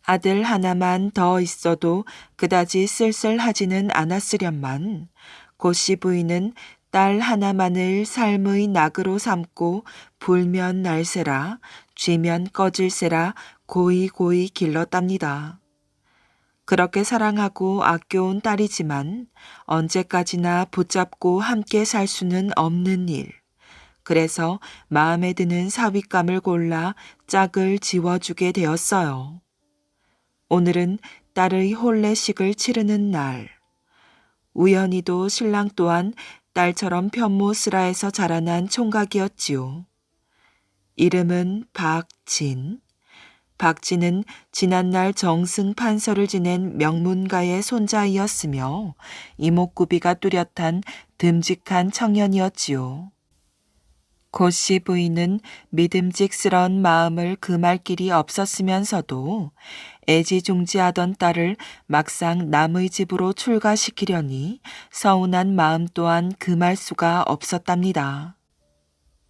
아들 하나만 더 있어도 그다지 쓸쓸하지는 않았으련만 고씨 부인은 딸 하나만을 삶의 낙으로 삼고 불면 날새라 쥐면 꺼질새라 고이고이 길렀답니다. 그렇게 사랑하고 아껴온 딸이지만 언제까지나 붙잡고 함께 살 수는 없는 일. 그래서 마음에 드는 사윗감을 골라 짝을 지워주게 되었어요. 오늘은 딸의 혼례식을 치르는 날. 우연히도 신랑 또한 딸처럼 편모스라에서 자라난 총각이었지요. 이름은 박진. 박진은 지난날 정승 판서를 지낸 명문가의 손자이었으며 이목구비가 뚜렷한 듬직한 청년이었지요. 고씨 부인은 믿음직스러운 마음을 금할 길이 없었으면서도 애지중지하던 딸을 막상 남의 집으로 출가시키려니 서운한 마음 또한 금할 수가 없었답니다.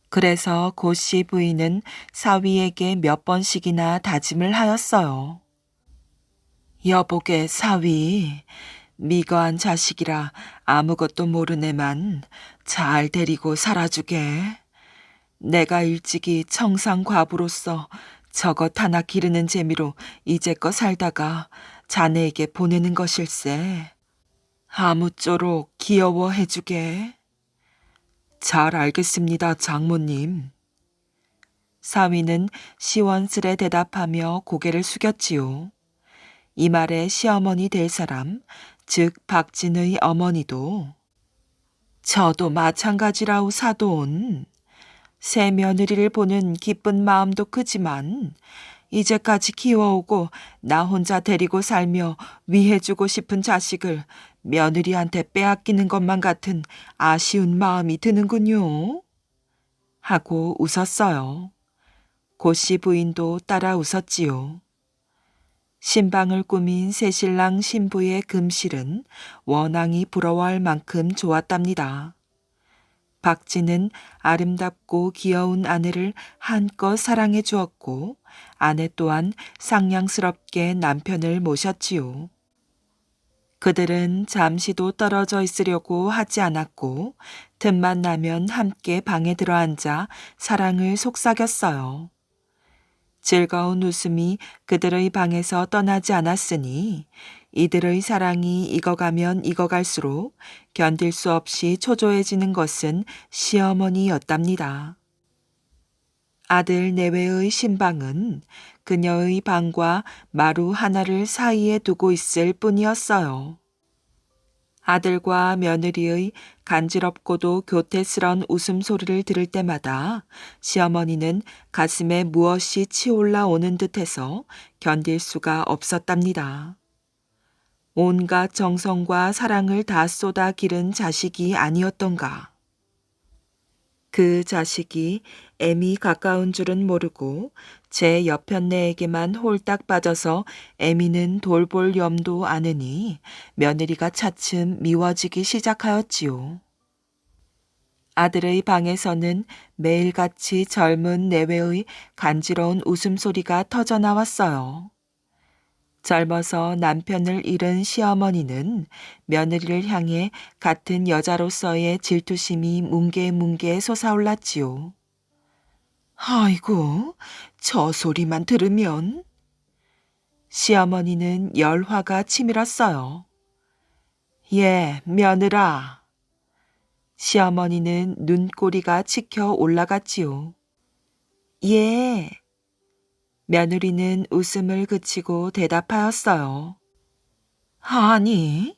그래서 고씨 부인은 사위에게 몇 번씩이나 다짐을 하였어요. 여보게 사위, 미거한 자식이라 아무것도 모르네만 잘 데리고 살아주게. 내가 일찍이 청상과부로서 저것 하나 기르는 재미로 이제껏 살다가 자네에게 보내는 것일세. 아무쪼록 귀여워해주게. 잘 알겠습니다, 장모님. 사위는 시원스레 대답하며 고개를 숙였지요. 이 말에 시어머니 될 사람, 즉 박진의 어머니도 저도 마찬가지라우 사돈. 새 며느리를 보는 기쁜 마음도 크지만 이제까지 키워오고 나 혼자 데리고 살며 위해주고 싶은 자식을 며느리한테 빼앗기는 것만 같은 아쉬운 마음이 드는군요. 하고 웃었어요. 고씨 부인도 따라 웃었지요. 신방을 꾸민 새신랑 신부의 금실은 원앙이 부러워할 만큼 좋았답니다. 박쥐는 아름답고 귀여운 아내를 한껏 사랑해 주었고 아내 또한 상냥스럽게 남편을 모셨지요. 그들은 잠시도 떨어져 있으려고 하지 않았고 틈만 나면 함께 방에 들어앉아 사랑을 속삭였어요. 즐거운 웃음이 그들의 방에서 떠나지 않았으니 이들의 사랑이 익어가면 익어갈수록 견딜 수 없이 초조해지는 것은 시어머니였답니다. 아들 내외의 신방은 그녀의 방과 마루 하나를 사이에 두고 있을 뿐이었어요. 아들과 며느리의 간지럽고도 교태스런 웃음소리를 들을 때마다 시어머니는 가슴에 무엇이 치올라 오는 듯해서 견딜 수가 없었답니다. 온갖 정성과 사랑을 다 쏟아 기른 자식이 아니었던가. 그 자식이 애미 가까운 줄은 모르고 제 옆편네에게만 홀딱 빠져서 애미는 돌볼 염도 아느니 며느리가 차츰 미워지기 시작하였지요. 아들의 방에서는 매일같이 젊은 내외의 간지러운 웃음소리가 터져나왔어요. 젊어서 남편을 잃은 시어머니는 며느리를 향해 같은 여자로서의 질투심이 뭉게뭉게 솟아올랐지요. 아이고, 저 소리만 들으면. 시어머니는 열화가 치밀었어요. 예, 며느라. 시어머니는 눈꼬리가 치켜 올라갔지요. 예. 며느리는 웃음을 그치고 대답하였어요. 아니,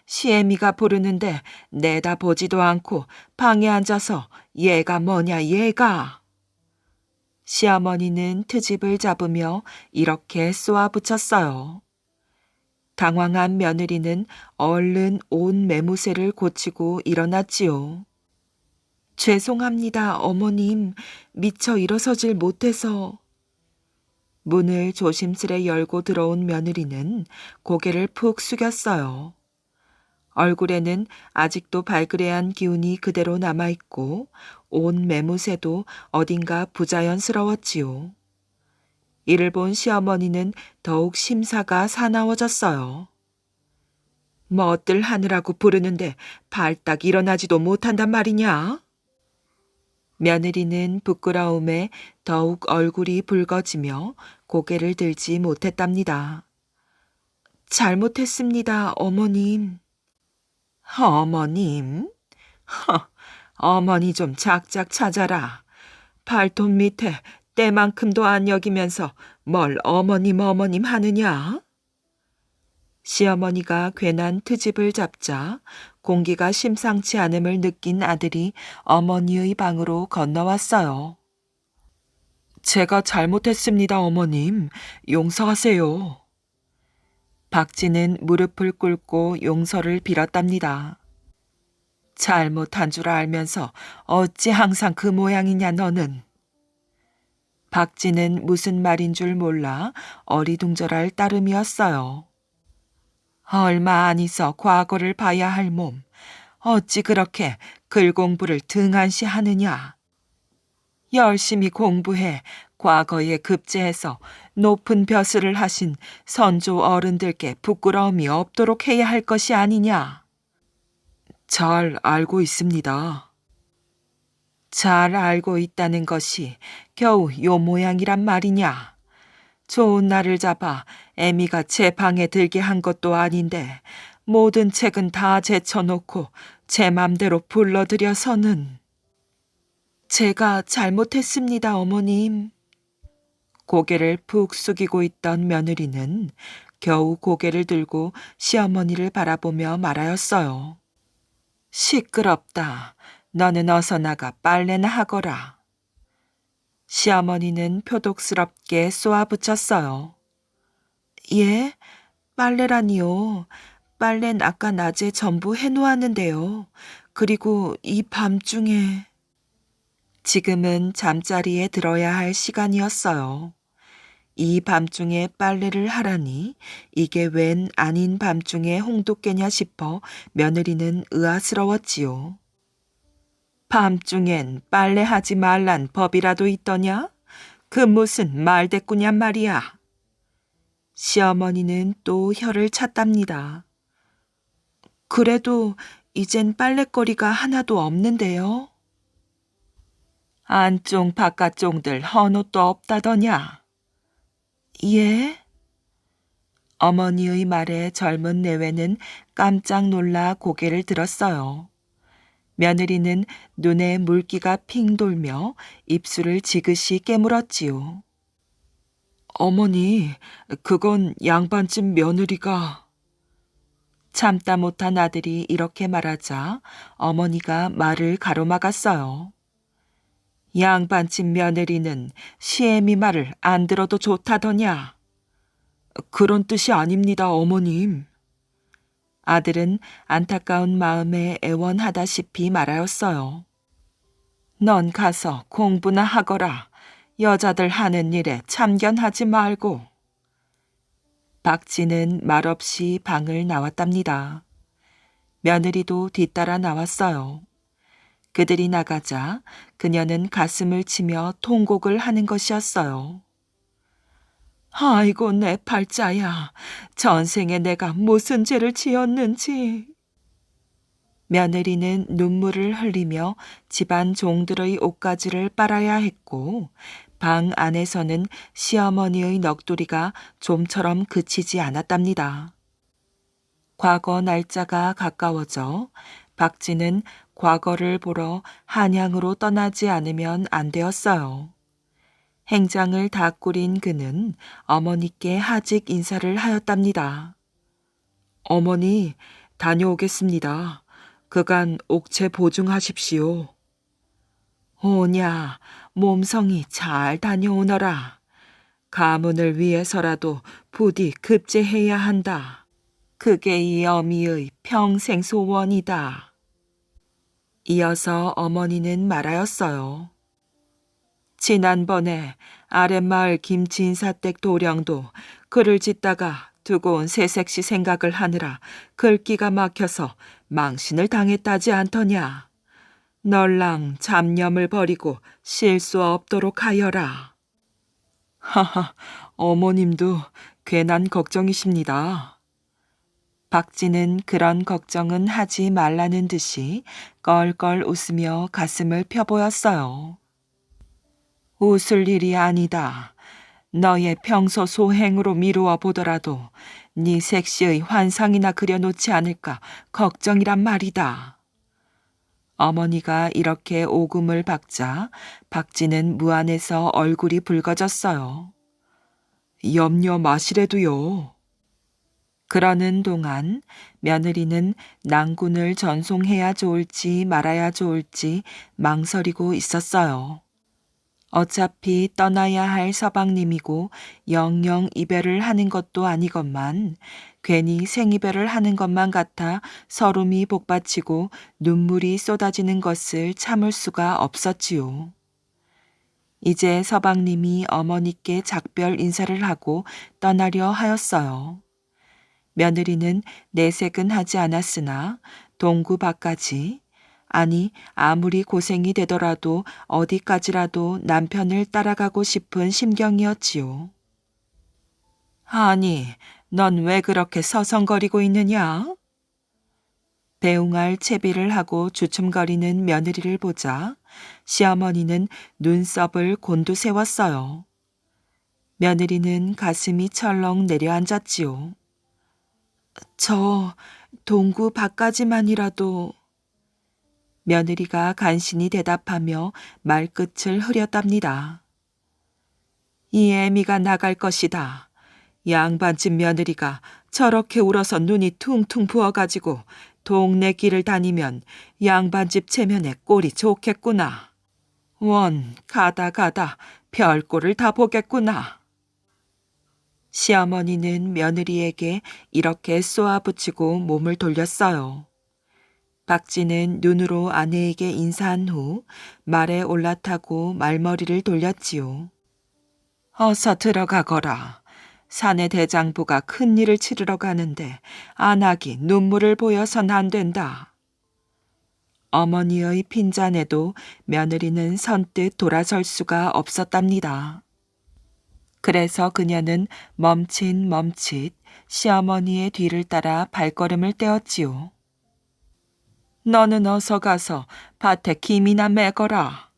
시애미가 부르는데 내다보지도 않고 방에 앉아서 얘가 뭐냐 얘가. 시어머니는 트집을 잡으며 이렇게 쏘아붙였어요. 당황한 며느리는 얼른 온 매무새를 고치고 일어났지요. 죄송합니다, 어머님. 미처 일어서질 못해서. 문을 조심스레 열고 들어온 며느리는 고개를 푹 숙였어요. 얼굴에는 아직도 발그레한 기운이 그대로 남아있고 온 매무새도 어딘가 부자연스러웠지요. 이를 본 시어머니는 더욱 심사가 사나워졌어요. 뭣들 하느라고 부르는데 발딱 일어나지도 못한단 말이냐? 며느리는 부끄러움에 더욱 얼굴이 붉어지며 고개를 들지 못했답니다. 잘못했습니다, 어머님. 어머님? 어머니 좀 작작 찾아라. 발톱 밑에 때만큼도 안 여기면서 뭘 어머님 하느냐? 시어머니가 괜한 트집을 잡자 공기가 심상치 않음을 느낀 아들이 어머니의 방으로 건너왔어요. 제가 잘못했습니다, 어머님. 용서하세요. 박쥐는 무릎을 꿇고 용서를 빌었답니다. 잘못한 줄 알면서 어찌 항상 그 모양이냐 너는. 박쥐는 무슨 말인 줄 몰라 어리둥절할 따름이었어요. 얼마 안 있어 과거를 봐야 할 몸. 어찌 그렇게 글 공부를 등한시 하느냐. 열심히 공부해 과거에 급제해서 높은 벼슬을 하신 선조 어른들께 부끄러움이 없도록 해야 할 것이 아니냐. 잘 알고 있습니다. 잘 알고 있다는 것이 겨우 요 모양이란 말이냐. 좋은 날을 잡아 애미가 제 방에 들게 한 것도 아닌데 모든 책은 다 제쳐놓고 제 맘대로 불러들여서는. 제가 잘못했습니다, 어머님. 고개를 푹 숙이고 있던 며느리는 겨우 고개를 들고 시어머니를 바라보며 말하였어요. 시끄럽다. 너는 어서 나가 빨래나 하거라. 시어머니는 표독스럽게 쏘아붙였어요. 예? 빨래라니요. 빨래는 아까 낮에 전부 해놓았는데요. 그리고 이 밤중에. 지금은 잠자리에 들어야 할 시간이었어요. 이 밤중에 빨래를 하라니 이게 웬 아닌 밤중에 홍두깨냐 싶어 며느리는 의아스러웠지요. 밤중엔 빨래하지 말란 법이라도 있더냐? 그 무슨 말대꾸냔 말이야. 시어머니는 또 혀를 찼답니다. 그래도 이젠 빨랫거리가 하나도 없는데요. 안쪽 바깥쪽들 헌옷도 없다더냐? 예? 어머니의 말에 젊은 내외는 깜짝 놀라 고개를 들었어요. 며느리는 눈에 물기가 핑 돌며 입술을 지그시 깨물었지요. 어머니, 그건 양반집 며느리가... 참다 못한 아들이 이렇게 말하자 어머니가 말을 가로막았어요. 양반집 며느리는 시애미 말을 안 들어도 좋다더냐. 그런 뜻이 아닙니다, 어머님. 아들은 안타까운 마음에 애원하다시피 말하였어요. 넌 가서 공부나 하거라. 여자들 하는 일에 참견하지 말고. 박쥐는 말없이 방을 나왔답니다. 며느리도 뒤따라 나왔어요. 그들이 나가자 그녀는 가슴을 치며 통곡을 하는 것이었어요. 아이고 내 팔자야. 전생에 내가 무슨 죄를 지었는지. 며느리는 눈물을 흘리며 집안 종들의 옷가지를 빨아야 했고 방 안에서는 시어머니의 넋두리가 좀처럼 그치지 않았답니다. 과거 날짜가 가까워져 박쥐는 과거를 보러 한양으로 떠나지 않으면 안 되었어요. 행장을 다 꾸린 그는 어머니께 하직 인사를 하였답니다. 어머니, 다녀오겠습니다. 그간 옥체 보증하십시오. 오냐, 몸성이 잘 다녀오너라. 가문을 위해서라도 부디 급제해야 한다. 그게 이 어미의 평생 소원이다. 이어서 어머니는 말하였어요. 지난번에 아랫마을 김진사댁 도령도 글을 짓다가 두고 온 새색시 생각을 하느라 글기가 막혀서 망신을 당했다지 않더냐. 널랑 잡념을 버리고 실수 없도록 하여라. 하하, 어머님도 괜한 걱정이십니다. 박쥐는 그런 걱정은 하지 말라는 듯이 껄껄 웃으며 가슴을 펴보였어요. 웃을 일이 아니다. 너의 평소 소행으로 미루어 보더라도 네 색시의 환상이나 그려놓지 않을까 걱정이란 말이다. 어머니가 이렇게 오금을 박자 박쥐는 무안해서 얼굴이 붉어졌어요. 염려 마시래도요. 그러는 동안 며느리는 낭군을 전송해야 좋을지 말아야 좋을지 망설이고 있었어요. 어차피 떠나야 할 서방님이고 영영 이별을 하는 것도 아니건만 괜히 생이별을 하는 것만 같아 서름이 복받치고 눈물이 쏟아지는 것을 참을 수가 없었지요. 이제 서방님이 어머니께 작별 인사를 하고 떠나려 하였어요. 며느리는 내색은 하지 않았으나 동구 밖까지 아니 아무리 고생이 되더라도 어디까지라도 남편을 따라가고 싶은 심경이었지요. 아니, 넌 왜 그렇게 서성거리고 있느냐? 배웅할 채비를 하고 주춤거리는 며느리를 보자 시어머니는 눈썹을 곤두세웠어요. 며느리는 가슴이 철렁 내려앉았지요. 저 동구 밖까지만이라도... 며느리가 간신히 대답하며 말끝을 흐렸답니다. 이 애미가 나갈 것이다. 양반집 며느리가 저렇게 울어서 눈이 퉁퉁 부어가지고 동네 길을 다니면 양반집 체면에 꼴이 좋겠구나. 원 가다 별꼴을 다 보겠구나. 시어머니는 며느리에게 이렇게 쏘아붙이고 몸을 돌렸어요. 박쥐는 눈으로 아내에게 인사한 후 말에 올라타고 말머리를 돌렸지요. 어서 들어가거라. 사내 대장부가 큰일을 치르러 가는데 안하기 눈물을 보여선 안 된다. 어머니의 핀잔에도 며느리는 선뜻 돌아설 수가 없었답니다. 그래서 그녀는 멈칫 시어머니의 뒤를 따라 발걸음을 떼었지요. 너는 어서 가서 밭에 김이나 매거라.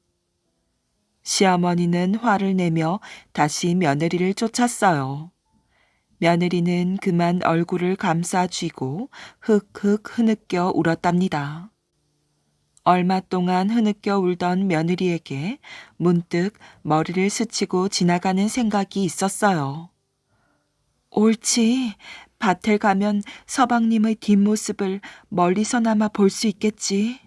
시어머니는 화를 내며 다시 며느리를 쫓았어요. 며느리는 그만 얼굴을 감싸 쥐고 흑흑 흐느껴 울었답니다. 얼마 동안 흐느껴 울던 며느리에게 문득 머리를 스치고 지나가는 생각이 있었어요. 옳지. 밭에 가면 서방님의 뒷모습을 멀리서나마 볼 수 있겠지.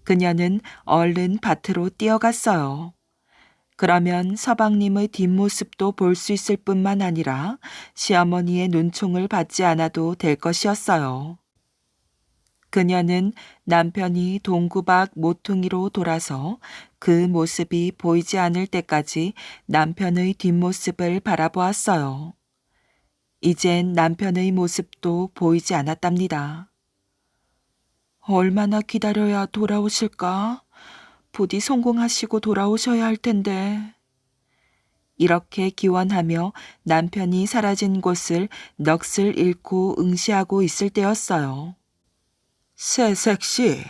그녀는 얼른 밭으로 뛰어갔어요. 그러면 서방님의 뒷모습도 볼 수 있을 뿐만 아니라 시어머니의 눈총을 받지 않아도 될 것이었어요. 그녀는 남편이 동구 밖 모퉁이로 돌아서 그 모습이 보이지 않을 때까지 남편의 뒷모습을 바라보았어요. 이젠 남편의 모습도 보이지 않았답니다. 얼마나 기다려야 돌아오실까? 부디 성공하시고 돌아오셔야 할 텐데. 이렇게 기원하며 남편이 사라진 곳을 넋을 잃고 응시하고 있을 때였어요. 새색시.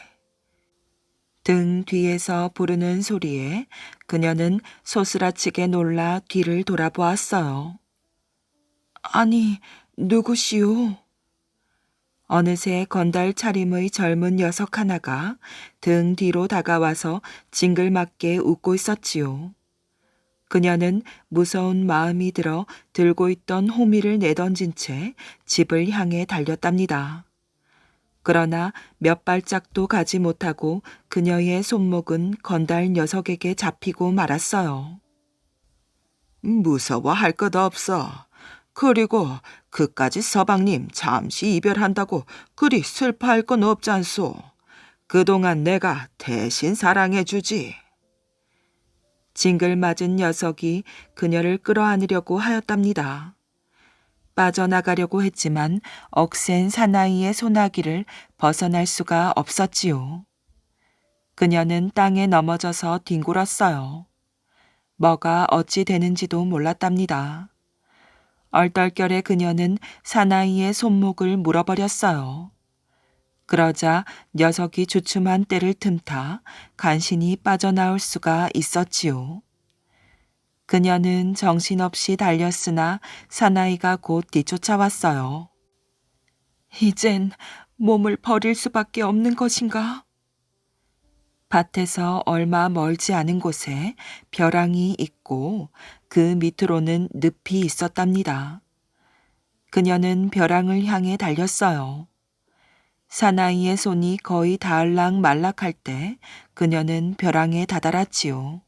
등 뒤에서 부르는 소리에 그녀는 소스라치게 놀라 뒤를 돌아보았어요. 아니, 누구시오? 어느새 건달 차림의 젊은 녀석 하나가 등 뒤로 다가와서 징글맞게 웃고 있었지요. 그녀는 무서운 마음이 들어 들고 있던 호미를 내던진 채 집을 향해 달렸답니다. 그러나 몇 발짝도 가지 못하고 그녀의 손목은 건달 녀석에게 잡히고 말았어요. 무서워할 것 없어. 그리고 그까지 서방님 잠시 이별한다고 그리 슬퍼할 건 없잖소. 그동안 내가 대신 사랑해주지. 징글맞은 녀석이 그녀를 끌어안으려고 하였답니다. 빠져나가려고 했지만 억센 사나이의 소나기를 벗어날 수가 없었지요. 그녀는 땅에 넘어져서 뒹굴었어요. 뭐가 어찌 되는지도 몰랐답니다. 얼떨결에 그녀는 사나이의 손목을 물어버렸어요. 그러자 녀석이 주춤한 때를 틈타 간신히 빠져나올 수가 있었지요. 그녀는 정신없이 달렸으나 사나이가 곧 뒤쫓아왔어요. 이젠 몸을 버릴 수밖에 없는 것인가? 밭에서 얼마 멀지 않은 곳에 벼랑이 있고 그 밑으로는 늪이 있었답니다. 그녀는 벼랑을 향해 달렸어요. 사나이의 손이 거의 닿을락 말락할 때 그녀는 벼랑에 다다랐지요.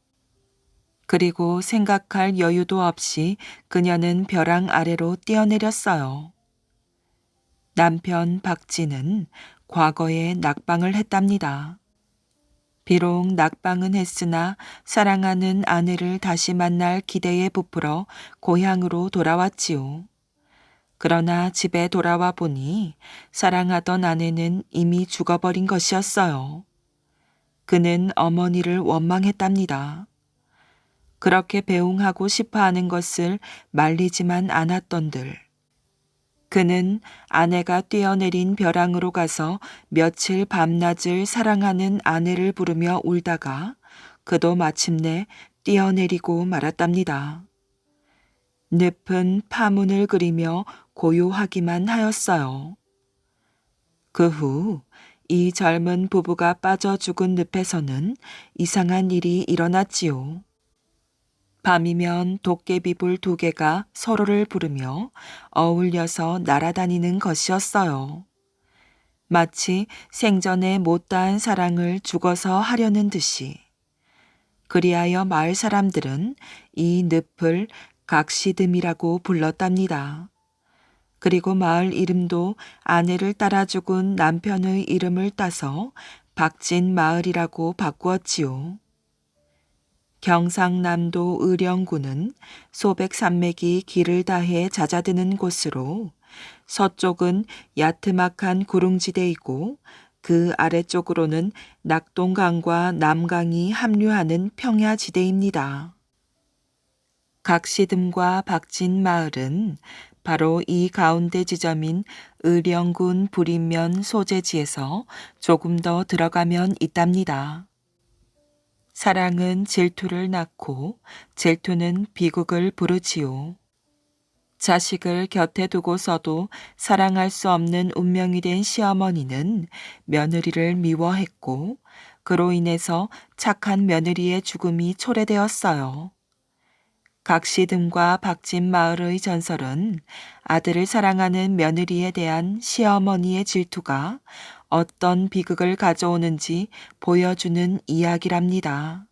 그리고 생각할 여유도 없이 그녀는 벼랑 아래로 뛰어내렸어요. 남편 박진은 과거에 낙방을 했답니다. 비록 낙방은 했으나 사랑하는 아내를 다시 만날 기대에 부풀어 고향으로 돌아왔지요. 그러나 집에 돌아와 보니 사랑하던 아내는 이미 죽어버린 것이었어요. 그는 어머니를 원망했답니다. 그렇게 배웅하고 싶어하는 것을 말리지만 않았던들. 그는 아내가 뛰어내린 벼랑으로 가서 며칠 밤낮을 사랑하는 아내를 부르며 울다가 그도 마침내 뛰어내리고 말았답니다. 늪은 파문을 그리며 고요하기만 하였어요. 그 후 이 젊은 부부가 빠져 죽은 늪에서는 이상한 일이 일어났지요. 밤이면 도깨비불 2개가 서로를 부르며 어울려서 날아다니는 것이었어요. 마치 생전에 못다한 사랑을 죽어서 하려는 듯이. 그리하여 마을 사람들은 이 늪을 각시듬이라고 불렀답니다. 그리고 마을 이름도 아내를 따라 죽은 남편의 이름을 따서 박진 마을이라고 바꾸었지요. 경상남도 의령군은 소백산맥이 길을 다해 잦아드는 곳으로 서쪽은 야트막한 구릉지대이고 그 아래쪽으로는 낙동강과 남강이 합류하는 평야지대입니다. 각시듬과 박진 마을은 바로 이 가운데 지점인 의령군 부림면 소재지에서 조금 더 들어가면 있답니다. 사랑은 질투를 낳고 질투는 비극을 부르지요. 자식을 곁에 두고서도 사랑할 수 없는 운명이 된 시어머니는 며느리를 미워했고 그로 인해서 착한 며느리의 죽음이 초래되었어요. 각시듬과 박진 마을의 전설은 아들을 사랑하는 며느리에 대한 시어머니의 질투가 어떤 비극을 가져오는지 보여주는 이야기랍니다.